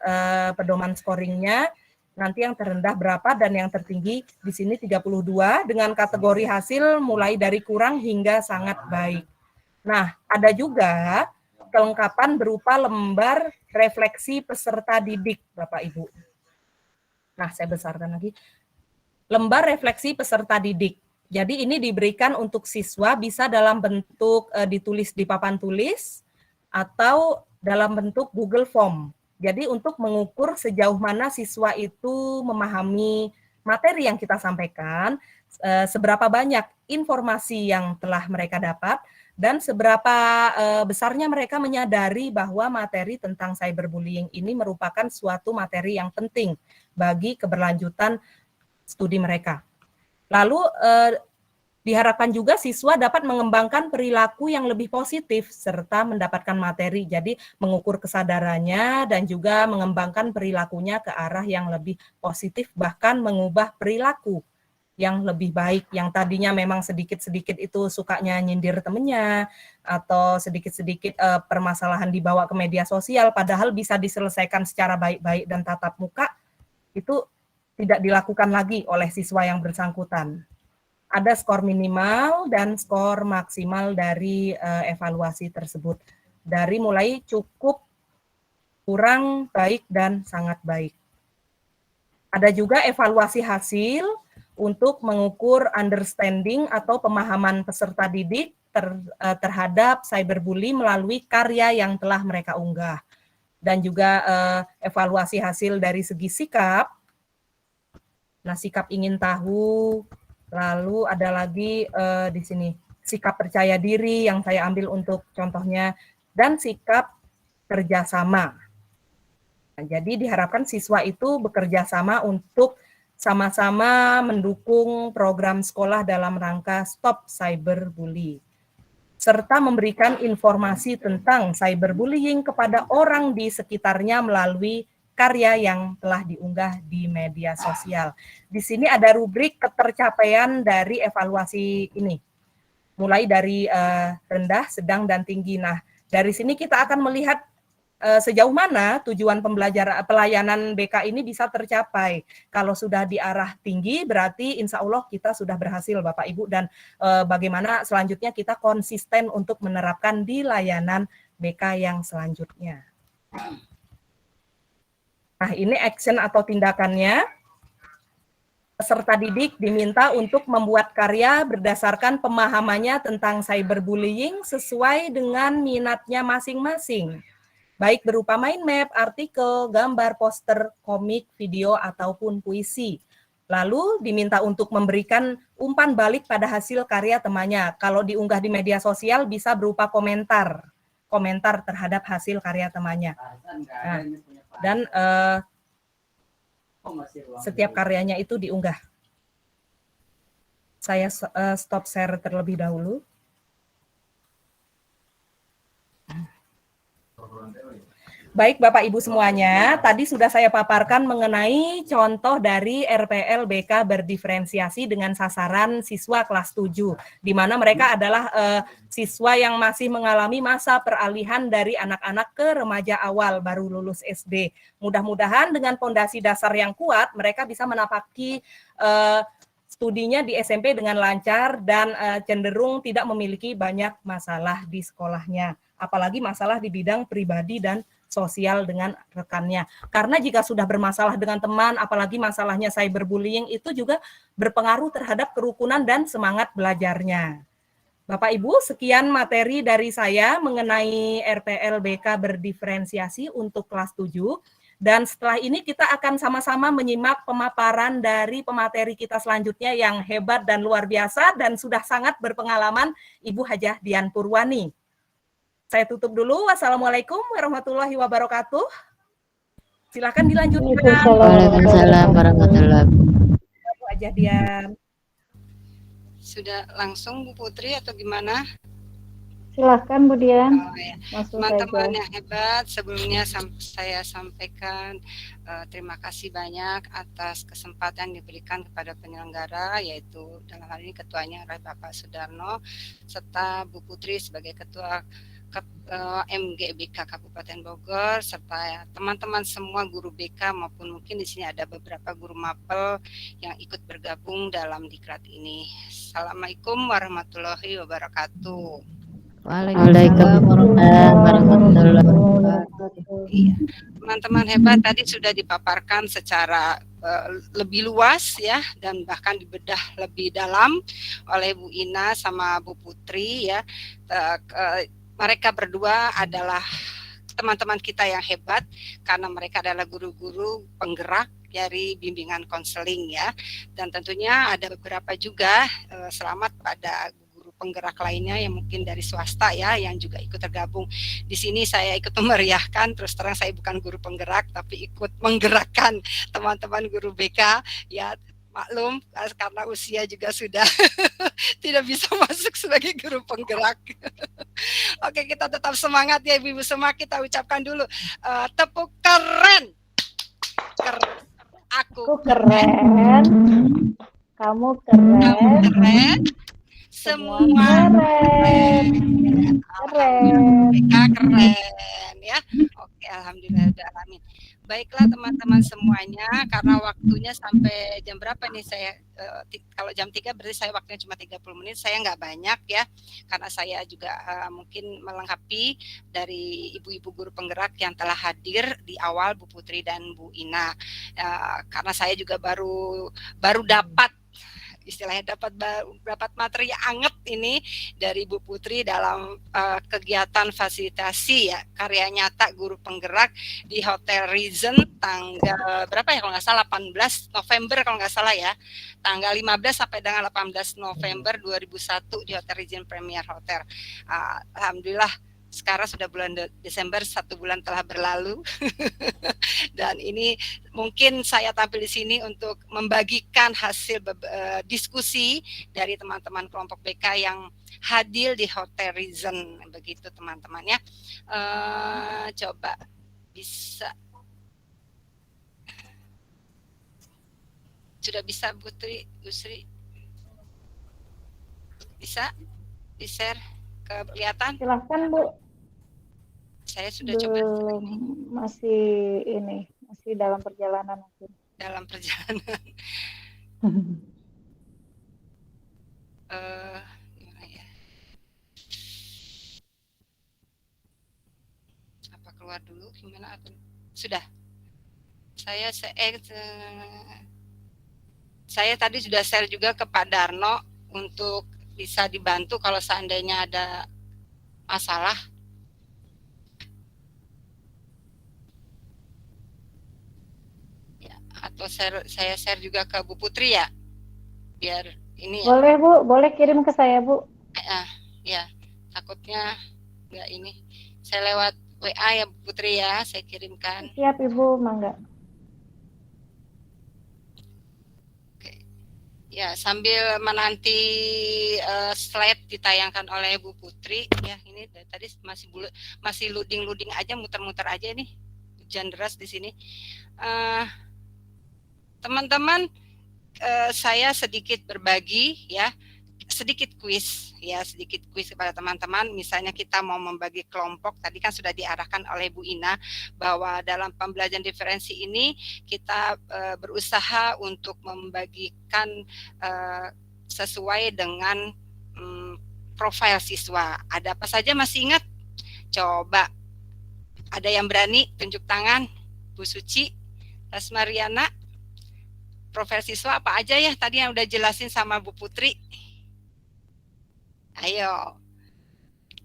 pedoman scoringnya. Nanti yang terendah berapa dan yang tertinggi di sini 32 dengan kategori hasil mulai dari kurang hingga sangat baik. Nah, ada juga kelengkapan berupa lembar refleksi peserta didik, Bapak Ibu. Nah, saya besarkan lagi. Lembar refleksi peserta didik. Jadi ini diberikan untuk siswa bisa dalam bentuk ditulis di papan tulis atau dalam bentuk Google Form. Jadi untuk mengukur sejauh mana siswa itu memahami materi yang kita sampaikan, seberapa banyak informasi yang telah mereka dapat, dan seberapa besarnya mereka menyadari bahwa materi tentang cyberbullying ini merupakan suatu materi yang penting bagi keberlanjutan studi mereka. Lalu diharapkan juga siswa dapat mengembangkan perilaku yang lebih positif serta mendapatkan materi. Jadi mengukur kesadarannya dan juga mengembangkan perilakunya ke arah yang lebih positif, bahkan mengubah perilaku yang lebih baik. Yang tadinya memang sedikit-sedikit itu sukanya nyindir temennya atau sedikit-sedikit permasalahan dibawa ke media sosial, padahal bisa diselesaikan secara baik-baik dan tatap muka, itu tidak dilakukan lagi oleh siswa yang bersangkutan. Ada skor minimal dan skor maksimal dari evaluasi tersebut. Dari mulai cukup, kurang, baik, dan sangat baik. Ada juga evaluasi hasil untuk mengukur understanding atau pemahaman peserta didik terhadap cyberbully melalui karya yang telah mereka unggah. Dan juga evaluasi hasil dari segi sikap. Nah, sikap ingin tahu. Lalu ada lagi di sini sikap percaya diri yang saya ambil untuk contohnya, dan sikap kerjasama. Nah, jadi diharapkan siswa itu bekerja sama untuk sama-sama mendukung program sekolah dalam rangka Stop Cyberbully, serta memberikan informasi tentang cyberbullying kepada orang di sekitarnya melalui karya yang telah diunggah di media sosial. Di sini ada rubrik ketercapaian dari evaluasi ini, mulai dari rendah, sedang, dan tinggi. Nah, dari sini kita akan melihat sejauh mana tujuan pelayanan BK ini bisa tercapai. Kalau sudah di arah tinggi, berarti insya Allah kita sudah berhasil, Bapak Ibu, dan bagaimana selanjutnya kita konsisten untuk menerapkan di layanan BK yang selanjutnya. Nah, ini action atau tindakannya. Peserta didik diminta untuk membuat karya berdasarkan pemahamannya tentang cyberbullying sesuai dengan minatnya masing-masing, baik berupa mind map, artikel, gambar, poster, komik, video, ataupun puisi. Lalu diminta untuk memberikan umpan balik pada hasil karya temannya. Kalau diunggah di media sosial bisa berupa komentar terhadap hasil karya temannya. Nah, dan setiap karyanya itu diunggah. Saya stop share terlebih dahulu. Baik Bapak Ibu semuanya, tadi sudah saya paparkan mengenai contoh dari RPL BK berdiferensiasi dengan sasaran siswa kelas 7, di mana mereka adalah siswa yang masih mengalami masa peralihan dari anak-anak ke remaja awal baru lulus SD. Mudah-mudahan dengan fondasi dasar yang kuat, mereka bisa menapaki studinya di SMP dengan lancar dan cenderung tidak memiliki banyak masalah di sekolahnya, apalagi masalah di bidang pribadi dan sosial dengan rekannya. Karena jika sudah bermasalah dengan teman, apalagi masalahnya cyberbullying, itu juga berpengaruh terhadap kerukunan dan semangat belajarnya. Bapak Ibu, sekian materi dari saya mengenai RPL BK berdiferensiasi untuk kelas 7. Dan setelah ini kita akan sama-sama menyimak pemaparan dari pemateri kita selanjutnya yang hebat dan luar biasa dan sudah sangat berpengalaman, Ibu Hajah Dian Purwani. Saya tutup dulu. Wassalamualaikum warahmatullahi wabarakatuh. Silakan dilanjutkan. Waalaikumsalam warahmatullahi wabarakatuh. Bu Hajah Dian. Sudah langsung Bu Putri atau gimana? Silahkan Bu Dian. Oh, ya. Langsung Teman-teman saja. yang hebat, sebelumnya saya sampaikan terima kasih banyak atas kesempatan diberikan kepada penyelenggara, yaitu dalam hal ini ketuanya adalah Bapak Sudarno, serta Bu Putri sebagai ketua MGBK Kabupaten Bogor, serta teman-teman semua guru BK maupun mungkin di sini ada beberapa guru mapel yang ikut bergabung dalam diklat ini. Assalamualaikum warahmatullahi wabarakatuh. Waalaikumsalam warahmatullahi wabarakatuh. Iya, teman-teman hebat tadi sudah dipaparkan secara lebih luas ya, dan bahkan dibedah lebih dalam oleh Bu Ina sama Bu Putri ya. Mereka berdua adalah teman-teman kita yang hebat karena mereka adalah guru-guru penggerak dari bimbingan konseling ya. Dan tentunya ada beberapa juga selamat pada guru penggerak lainnya yang mungkin dari swasta ya yang juga ikut tergabung. Di sini saya ikut memeriahkan, terus terang saya bukan guru penggerak tapi ikut menggerakkan teman-teman guru BK ya. Maklum karena usia juga sudah tidak bisa masuk sebagai guru penggerak. Oke, kita tetap semangat ya Ibu-ibu semua. Kita ucapkan dulu tepuk keren. Aku keren. Kamu keren. Kamu keren. Semua keren. Mereka keren ya. Oke, alhamdulillah. Baiklah teman-teman semuanya, karena waktunya sampai jam berapa nih saya, kalau jam 3 berarti saya waktunya cuma 30 menit, saya nggak banyak ya, karena saya juga mungkin melengkapi dari ibu-ibu guru penggerak yang telah hadir di awal, Bu Putri dan Bu Ina, karena saya juga baru dapat istilahnya dapat materi anget ini dari Bu Putri dalam kegiatan fasilitasi ya karya nyata guru penggerak di Hotel Reason tanggal berapa ya kalau nggak salah 18 November kalau nggak salah ya, tanggal 15 sampai dengan 18 November 2001 di Hotel Reason Premier Hotel. Alhamdulillah sekarang sudah bulan Desember, 1 bulan telah berlalu dan ini mungkin saya tampil di sini untuk membagikan hasil diskusi dari teman-teman kelompok BK yang hadir di Hotel Reason, begitu teman-teman ya. Coba bisa, sudah bisa Putri, Gusri, bisa di-share kelihatan? Silahkan Bu. Saya sudah masih dalam perjalanan mungkin. Dalam perjalanan. Gimana ya? keluar dulu gimana atau sudah? Saya tadi sudah share juga ke Pak Darno untuk bisa dibantu kalau seandainya ada masalah. Ya, atau saya share juga ke Bu Putri ya, biar ini ya. Boleh Bu, boleh kirim ke saya Bu. Ya, takutnya nggak ini. Saya lewat WA ya Bu Putri ya, saya kirimkan. Siap Ibu, mangga. Ya, sambil menanti slide ditayangkan oleh Bu Putri, ya ini tadi masih loading aja, muter-muter aja nih, hujan deras di sini. Teman-teman, saya sedikit berbagi ya, sedikit kuis kepada teman-teman. Misalnya kita mau membagi kelompok, tadi kan sudah diarahkan oleh Bu Ina bahwa dalam pembelajaran diferensi ini kita berusaha untuk membagikan sesuai dengan profil siswa. Ada apa saja masih ingat? Coba ada yang berani tunjuk tangan? Bu Suci, Mas Mariana, profil siswa apa aja ya tadi yang udah jelasin sama Bu Putri? Ayo,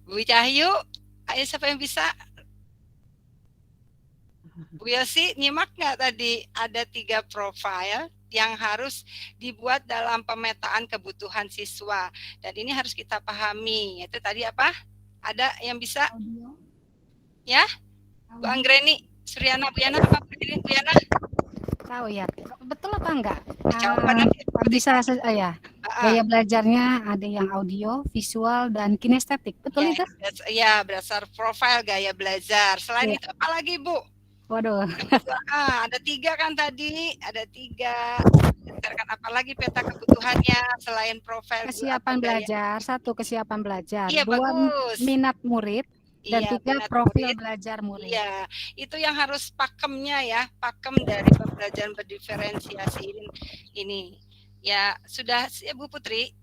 Bu Cahyu, ayo siapa yang bisa? Bu Yosi, nyimak nggak tadi ada 3 profil yang harus dibuat dalam pemetaan kebutuhan siswa. Dan ini harus kita pahami. Itu tadi apa? Ada yang bisa? Audio. Ya? Bu Anggreni, Suryana, Bu Yana, apa Bu Yana? Tahu ya, betul apa enggak? Bisa ya. Gaya belajarnya ada yang audio, visual, dan kinestetik. Betul itu? Iya, berdasar profil gaya belajar. Selain itu apa lagi Bu? Waduh. Ada 3 kan tadi, ada 3. Berdasarkan apa lagi peta kebutuhannya selain profil? Kesiapan belajar, 1 kesiapan belajar, 2 bagus. Minat murid, dan 3 profil belajar murid. Iya, itu yang harus pakemnya ya, pakem dari pembelajaran berdiferensiasi ini. Ya, sudah Bu Putri,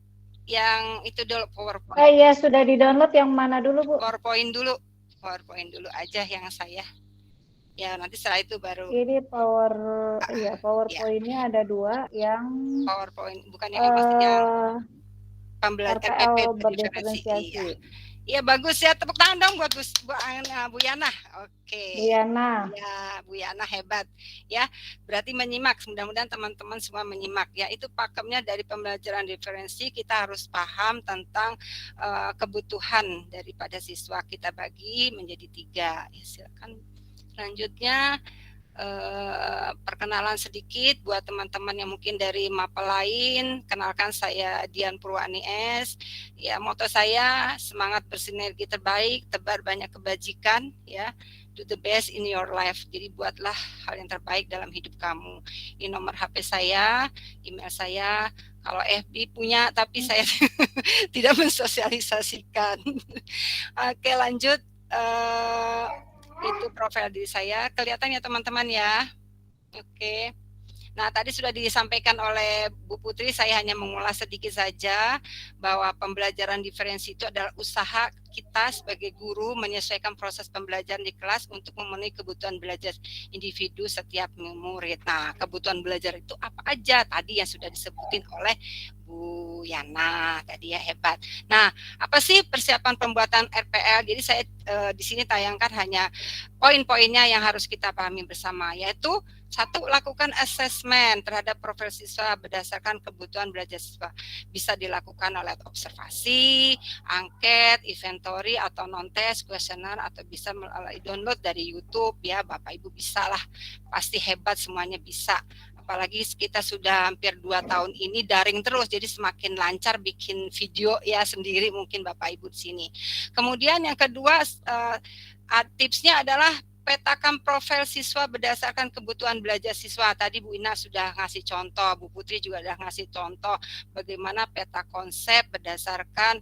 yang itu dulu PowerPoint. Iya, sudah di-download yang mana dulu Bu? PowerPoint dulu aja yang saya. Ya, nanti setelah itu baru. Ini PowerPoint-nya ada 2 yang PowerPoint, bukan yang yang pembelajaran RPL berdiferensiasi. Iya bagus ya, tepuk tangan dong buat Bu Yana. Oke. Bu Yana. Ya, Bu Yana hebat. Ya, berarti menyimak. Mudah-mudahan teman-teman semua menyimak. Ya, itu pakemnya dari pembelajaran diferensi. Kita harus paham tentang kebutuhan daripada siswa. Kita bagi menjadi 3. Ya, silakan. Selanjutnya perkenalan sedikit buat teman-teman yang mungkin dari mapel lain. Kenalkan, saya Dian Purwani S. Ya, moto saya semangat bersinergi terbaik, tebar banyak kebajikan ya. Do the best in your life. Jadi buatlah hal yang terbaik dalam hidup kamu. Ini nomor HP saya, email saya. Kalau FB punya tapi saya tidak mensosialisasikan. Oke, lanjut. Itu profil diri saya, kelihatan ya teman-teman ya. Oke. Nah, tadi sudah disampaikan oleh Bu Putri, saya hanya mengulas sedikit saja bahwa pembelajaran diferensi itu adalah usaha kita sebagai guru menyesuaikan proses pembelajaran di kelas untuk memenuhi kebutuhan belajar individu setiap murid. Nah, kebutuhan belajar itu apa aja? Tadi yang sudah disebutin oleh Bu Yana tadi ya, hebat. Nah, apa sih persiapan pembuatan RPL? Jadi saya di sini tayangkan hanya poin-poinnya yang harus kita pahami bersama, yaitu 1, lakukan asesmen terhadap profil siswa berdasarkan kebutuhan belajar siswa. Bisa dilakukan oleh observasi, angket, inventory atau non-test, kuesioner, atau bisa melalui download dari YouTube ya. Bapak Ibu bisa lah, pasti hebat, semuanya bisa. Apalagi kita sudah hampir 2 tahun ini daring terus, jadi semakin lancar bikin video ya sendiri mungkin Bapak Ibu di sini. Kemudian yang kedua, tipsnya adalah petakan profil siswa berdasarkan kebutuhan belajar siswa. Tadi Bu Ina sudah ngasih contoh, Bu Putri juga sudah ngasih contoh bagaimana peta konsep berdasarkan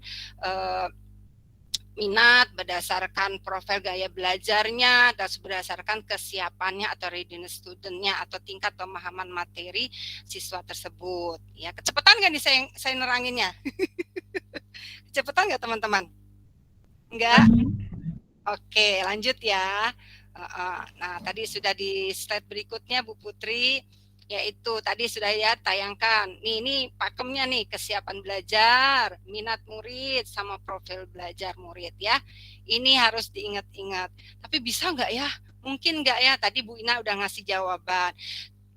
minat, berdasarkan profil gaya belajarnya, dan berdasarkan kesiapannya atau readiness student-nya atau tingkat pemahaman materi siswa tersebut. Ya, kecepatan nggak nih saya neranginnya? Kecepatan nggak teman-teman? Enggak? Oke, lanjut ya. Nah, tadi sudah di slide berikutnya Bu Putri, yaitu tadi sudah ya tayangkan. Ini pakemnya nih, kesiapan belajar, minat murid, sama profil belajar murid ya. Ini harus diingat-ingat. Tapi bisa nggak ya? Mungkin nggak ya? Tadi Bu Ina udah ngasih jawaban.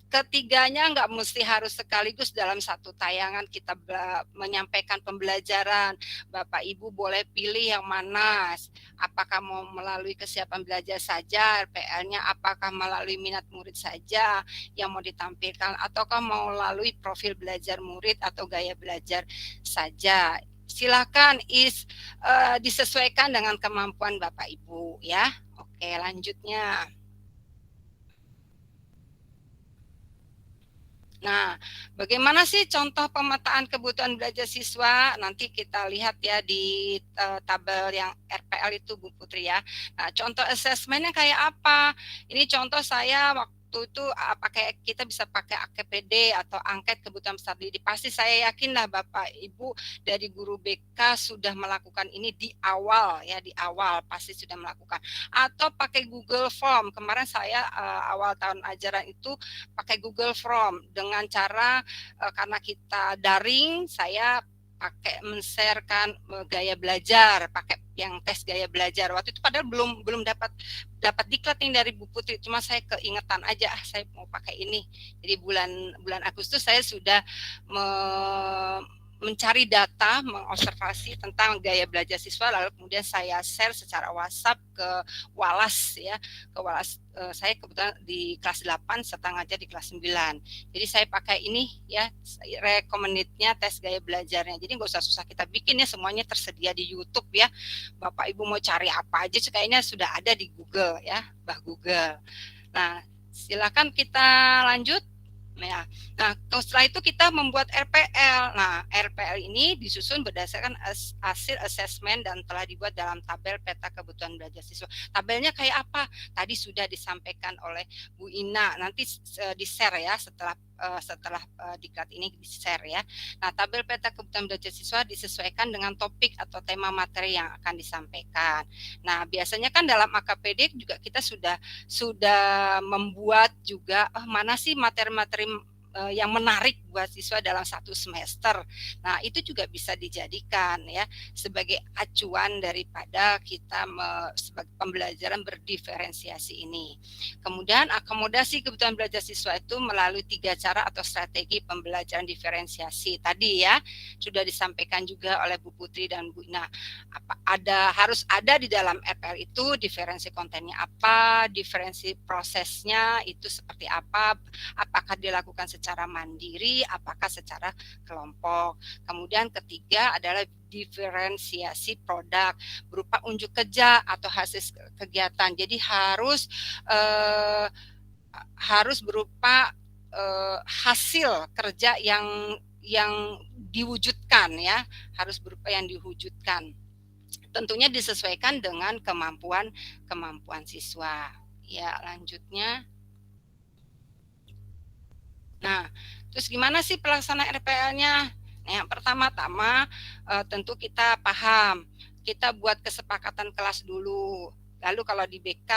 Ketiganya nggak mesti harus sekaligus dalam satu tayangan kita menyampaikan pembelajaran. Bapak Ibu boleh pilih yang mana. Apakah mau melalui kesiapan belajar saja, RPL-nya, apakah melalui minat murid saja yang mau ditampilkan, ataukah mau melalui profil belajar murid atau gaya belajar saja. Silakan disesuaikan dengan kemampuan Bapak Ibu ya. Oke, lanjutnya. Nah, bagaimana sih contoh pemetaan kebutuhan belajar siswa? Nanti kita lihat ya di tabel yang RPL itu Bu Putri ya. Nah, contoh asesmennya kayak apa? Ini contoh saya waktu itu kita bisa pakai AKPD atau angket kebutuhan peserta didik. Pasti saya yakin lah Bapak Ibu dari guru BK sudah melakukan ini di awal ya, di awal pasti sudah melakukan. Atau pakai Google Form. Kemarin saya awal tahun ajaran itu pakai Google Form dengan cara karena kita daring, saya pakai men-sharekan gaya belajar, pakai yang tes gaya belajar. Waktu itu padahal belum dapat diklat nih dari Bu Putri, cuma saya keingetan aja, saya mau pakai ini. Jadi bulan Agustus saya sudah mencari data, mengobservasi tentang gaya belajar siswa, lalu kemudian saya share secara WhatsApp ke Walas ya, ke Walas. Saya kebetulan di kelas 8 serta ngajar di kelas 9. Jadi saya pakai ini ya, recommended-nya tes gaya belajarnya. Jadi nggak usah susah kita bikin ya, semuanya tersedia di YouTube ya. Bapak Ibu mau cari apa aja kayaknya sudah ada di Google ya, Mbak Google. Nah, silakan kita lanjut. Nah, setelah itu kita membuat RPL. Nah, RPL ini disusun berdasarkan hasil asesmen dan telah dibuat dalam tabel peta kebutuhan belajar siswa. Tabelnya kayak apa? Tadi sudah disampaikan oleh Bu Ina. Nanti di-share ya setelah diklat ini di-share ya. Nah, tabel peta kebutuhan belajar siswa disesuaikan dengan topik atau tema materi yang akan disampaikan. Nah, biasanya kan dalam AKPD juga kita sudah membuat juga mana sih materi-materi yang menarik buat siswa dalam satu semester. Nah, itu juga bisa dijadikan ya sebagai acuan daripada kita sebagai pembelajaran berdiferensiasi ini. Kemudian akomodasi kebutuhan belajar siswa itu melalui 3 cara atau strategi pembelajaran diferensiasi. Tadi ya sudah disampaikan juga oleh Bu Putri dan Bu Ina. Harus ada di dalam RPL itu diferensi kontennya apa, diferensi prosesnya itu seperti apa, apakah dilakukan secara mandiri, apakah secara kelompok. Kemudian ketiga adalah diferensiasi produk berupa unjuk kerja atau hasil kegiatan. Jadi harus berupa hasil kerja yang diwujudkan ya, harus berupa yang diwujudkan. Tentunya disesuaikan dengan kemampuan siswa. Ya, lanjutnya. Nah, terus gimana sih pelaksanaan RPL-nya? Nah, yang pertama-tama tentu kita paham, kita buat kesepakatan kelas dulu. Lalu kalau di BK,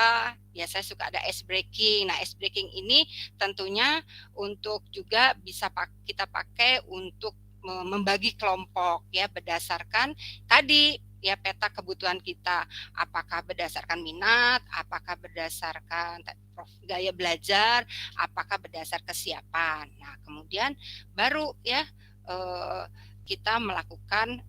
biasanya suka ada ice breaking. Nah, ice breaking ini tentunya untuk juga bisa kita pakai untuk membagi kelompok ya berdasarkan tadi ya peta kebutuhan kita, apakah berdasarkan minat, apakah berdasarkan gaya belajar, apakah berdasar kesiapan. Nah, kemudian baru ya kita melakukan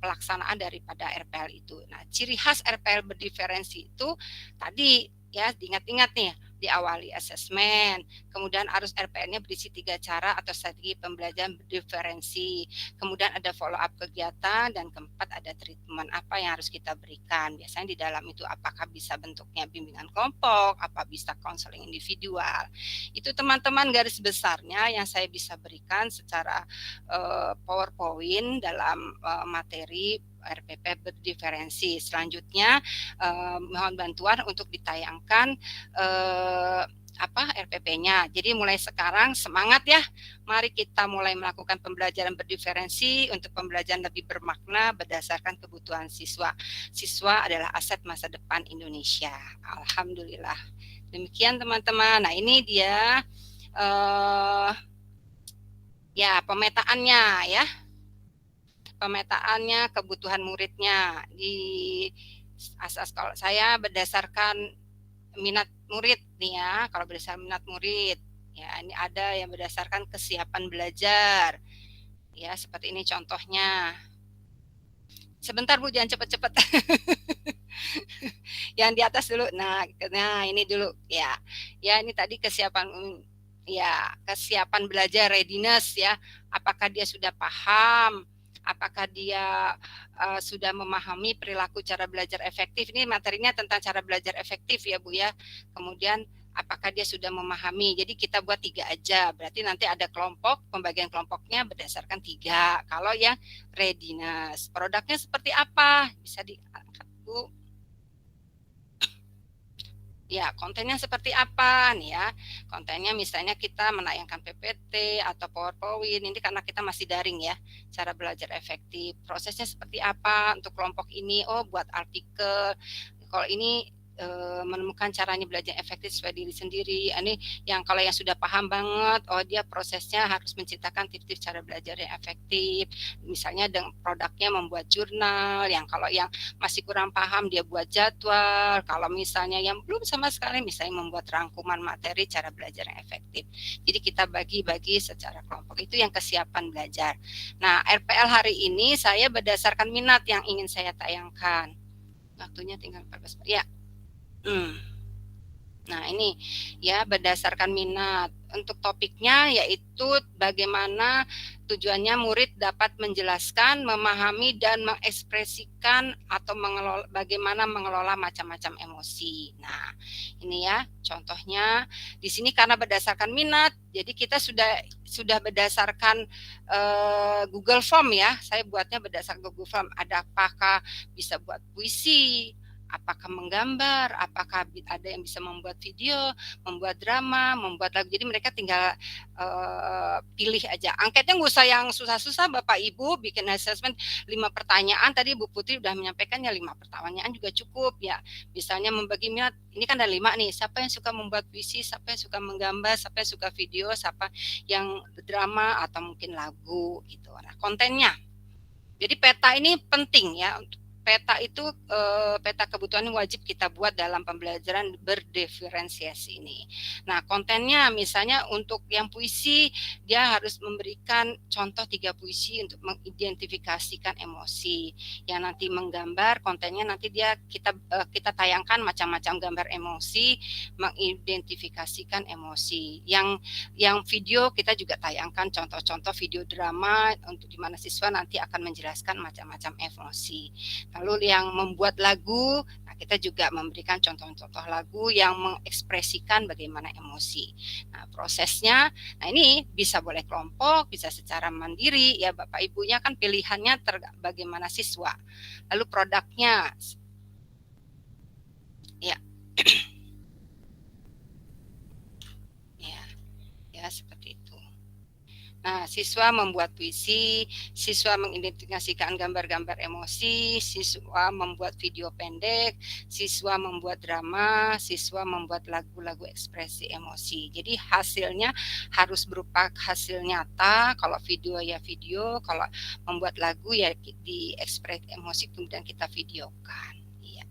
pelaksanaan daripada RPL itu. Nah, ciri khas RPL berdiferensi itu tadi ya diingat-ingat nih, diawali asesmen, kemudian arus RPL-nya berisi 3 cara atau strategi pembelajaran berdiferensi, kemudian ada follow up kegiatan, dan keempat ada treatment apa yang harus kita berikan. Biasanya di dalam itu apakah bisa bentuknya bimbingan kelompok, apa bisa konseling individual. Itu teman-teman garis besarnya yang saya bisa berikan secara PowerPoint dalam materi RPP berdiferensi. Selanjutnya mohon bantuan untuk ditayangkan RPP-nya. Jadi mulai sekarang semangat ya Mari kita mulai melakukan pembelajaran berdiferensi untuk pembelajaran lebih bermakna berdasarkan kebutuhan siswa. Siswa adalah aset masa depan Indonesia. Alhamdulillah. Demikian teman-teman. Nah ini dia ya pemetaannya ya. Pemetaannya kebutuhan muridnya di asas kalau saya berdasarkan minat murid nih ya. Kalau berdasarkan minat murid ya ini ada yang berdasarkan kesiapan belajar ya seperti ini contohnya. Sebentar Bu jangan cepet-cepet. Yang di atas dulu. Nah ini dulu ya. Ya ini tadi kesiapan belajar readiness ya. Apakah dia sudah paham? Apakah dia sudah memahami perilaku cara belajar efektif? Ini materinya tentang cara belajar efektif ya Bu ya. Kemudian apakah dia sudah memahami? Jadi kita buat 3 aja. Berarti nanti ada kelompok, pembagian kelompoknya berdasarkan 3. Kalau yang readiness, produknya seperti apa? Bisa diangkat Bu. Ya, kontennya seperti apa nih ya? Kontennya misalnya kita menayangkan PPT atau PowerPoint. Ini karena kita masih daring ya. Cara belajar efektif. Prosesnya seperti apa untuk kelompok ini? Oh, buat artikel. Kalau ini menemukan caranya belajar efektif sesuai diri sendiri. Ini yang kalau yang sudah paham banget, oh dia prosesnya harus menciptakan tips-tips cara belajar yang efektif. Misalnya dengan produknya membuat jurnal, yang kalau yang masih kurang paham dia buat jadwal. Kalau misalnya yang belum sama sekali misalnya membuat rangkuman materi cara belajar yang efektif. Jadi kita bagi-bagi secara kelompok. Itu yang kesiapan belajar. Nah, RPL hari ini saya berdasarkan minat yang ingin saya tayangkan. Waktunya tinggal 14 menit. Ya. Nah ini ya berdasarkan minat. Untuk topiknya yaitu bagaimana tujuannya murid dapat menjelaskan, memahami dan mengekspresikan atau bagaimana mengelola macam-macam emosi. Nah ini ya contohnya di sini karena berdasarkan minat, jadi kita sudah berdasarkan Google Form ya. Saya buatnya berdasarkan Google Form. Ada apakah bisa buat puisi? Apakah menggambar, apakah ada yang bisa membuat video, membuat drama, membuat lagu. Jadi mereka tinggal pilih aja. Angketnya nggak usah yang susah-susah Bapak Ibu, bikin assessment 5 pertanyaan. Tadi Bu Putri udah menyampaikannya 5 pertanyaan juga cukup ya. Misalnya membagi minat, ini kan ada 5 nih. Siapa yang suka membuat puisi, siapa yang suka menggambar, siapa yang suka video, siapa yang drama atau mungkin lagu gitu. Nah kontennya. Jadi peta ini penting ya. Peta itu peta kebutuhan wajib kita buat dalam pembelajaran berdiferensiasi ini. Nah, kontennya misalnya untuk yang puisi dia harus memberikan contoh 3 puisi untuk mengidentifikasikan emosi. Yang nanti menggambar kontennya nanti kita tayangkan macam-macam gambar emosi, mengidentifikasikan emosi. Yang video kita juga tayangkan contoh-contoh video drama untuk di mana siswa nanti akan menjelaskan macam-macam emosi. Lalu yang membuat lagu, nah kita juga memberikan contoh-contoh lagu yang mengekspresikan bagaimana emosi. Nah prosesnya, nah ini bisa boleh kelompok, bisa secara mandiri, ya Bapak Ibunya kan pilihannya bagaimana siswa. Lalu produknya, ya, ya seperti itu. Nah, siswa membuat puisi, siswa mengidentifikasikan gambar-gambar emosi, siswa membuat video pendek, siswa membuat drama, siswa membuat lagu-lagu ekspresi emosi. Jadi hasilnya harus berupa hasil nyata, kalau video ya video, kalau membuat lagu ya di ekspresi emosi kemudian kita videokan. Iya.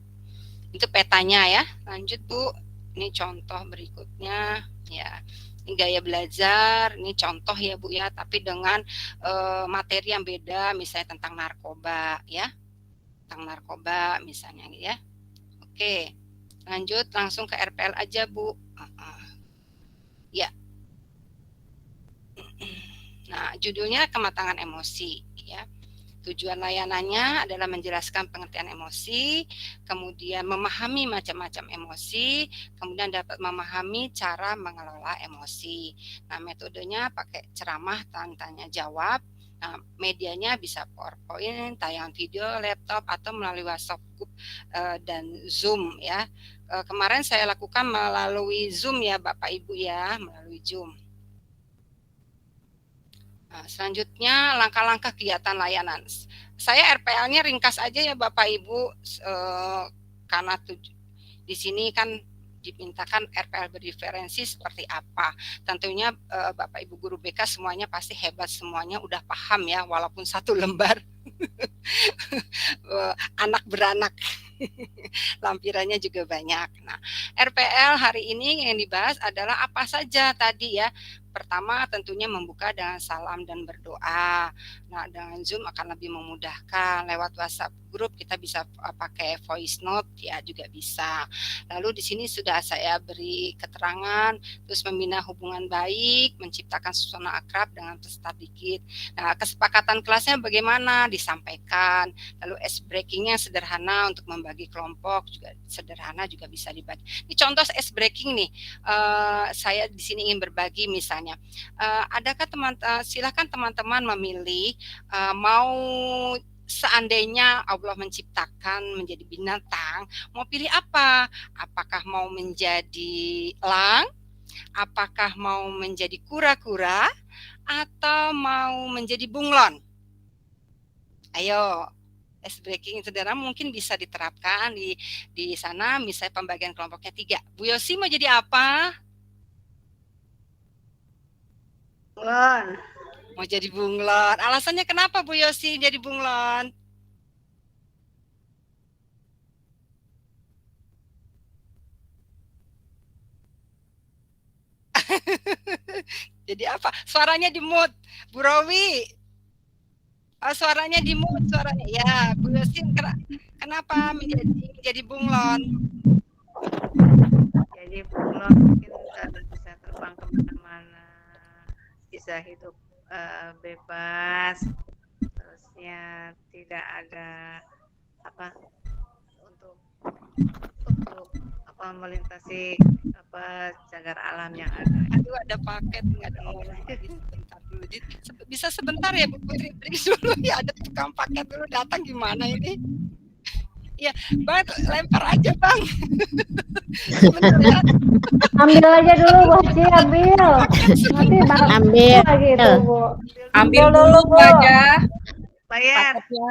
Itu petanya ya. Lanjut Bu, ini contoh berikutnya ya. Ini gaya belajar, ini contoh ya Bu ya, tapi dengan materi yang beda, misalnya tentang narkoba ya, tentang narkoba misalnya ya. Oke, lanjut langsung ke RPL aja Bu. Ya. Nah, judulnya kematangan emosi ya. Tujuan layanannya adalah menjelaskan pengertian emosi, kemudian memahami macam-macam emosi, kemudian dapat memahami cara mengelola emosi. Nah, metodenya pakai ceramah, tanya jawab. Nah, medianya bisa PowerPoint, tayangan video, laptop, atau melalui WhatsApp group dan Zoom ya. Kemarin saya lakukan melalui Zoom ya Bapak Ibu ya, melalui Zoom. Nah, selanjutnya langkah-langkah kegiatan layanan. Saya RPL-nya ringkas aja ya Bapak Ibu, karena di sini kan dimintakan RPL berdiferensi seperti apa. Tentunya Bapak Ibu guru BK semuanya pasti hebat, semuanya udah paham ya, walaupun satu lembar anak beranak. Lampirannya juga banyak. Nah, RPL hari ini yang dibahas adalah apa saja tadi ya. Pertama tentunya membuka dengan salam dan berdoa. Nah, dengan Zoom akan lebih memudahkan. Lewat WhatsApp grup kita bisa pakai voice note ya juga bisa. Lalu di sini sudah saya beri keterangan, terus membina hubungan baik, menciptakan suasana akrab dengan peserta dikit. Nah, kesepakatan kelasnya bagaimana disampaikan. Lalu ice breakingnya sederhana untuk membagi kelompok juga sederhana juga bisa dibagi. Ini contoh ice breaking nih. Saya di sini ingin berbagi misalnya. Adakah silakan teman-teman memilih mau seandainya Allah menciptakan menjadi binatang, mau pilih apa? Apakah mau menjadi elang? Apakah mau menjadi kura-kura? Atau mau menjadi bunglon? Ayo, ice breaking sederhana mungkin bisa diterapkan di sana, misalnya pembagian kelompoknya 3. Bu Yosi mau jadi apa? Bunglon. Mau jadi bunglon. Alasannya kenapa Bu Yosi jadi bunglon? Jadi apa? Suaranya di mute. Bu Rowi. Oh, suaranya di mute suaranya. Ya, Bu Yosi kenapa menjadi bunglon? Jadi bunglon mungkin bisa terbang kemana-mana, bisa hidup bebas, terusnya tidak ada apa untuk apa melintasi apa cagar alam yang ada. Aduh, ada paket nggak ada ngomong sebentar dulu. Bisa sebentar ya Bu Putri dulu ya, ada tukang paket dulu datang gimana ini? Ya, Bang, lempar aja Bang. Ambil aja dulu Bu Ci, ambil. Nanti Ambil. lagi itu Bu. Ambil dulu Bu aja. Bayar. Paketnya.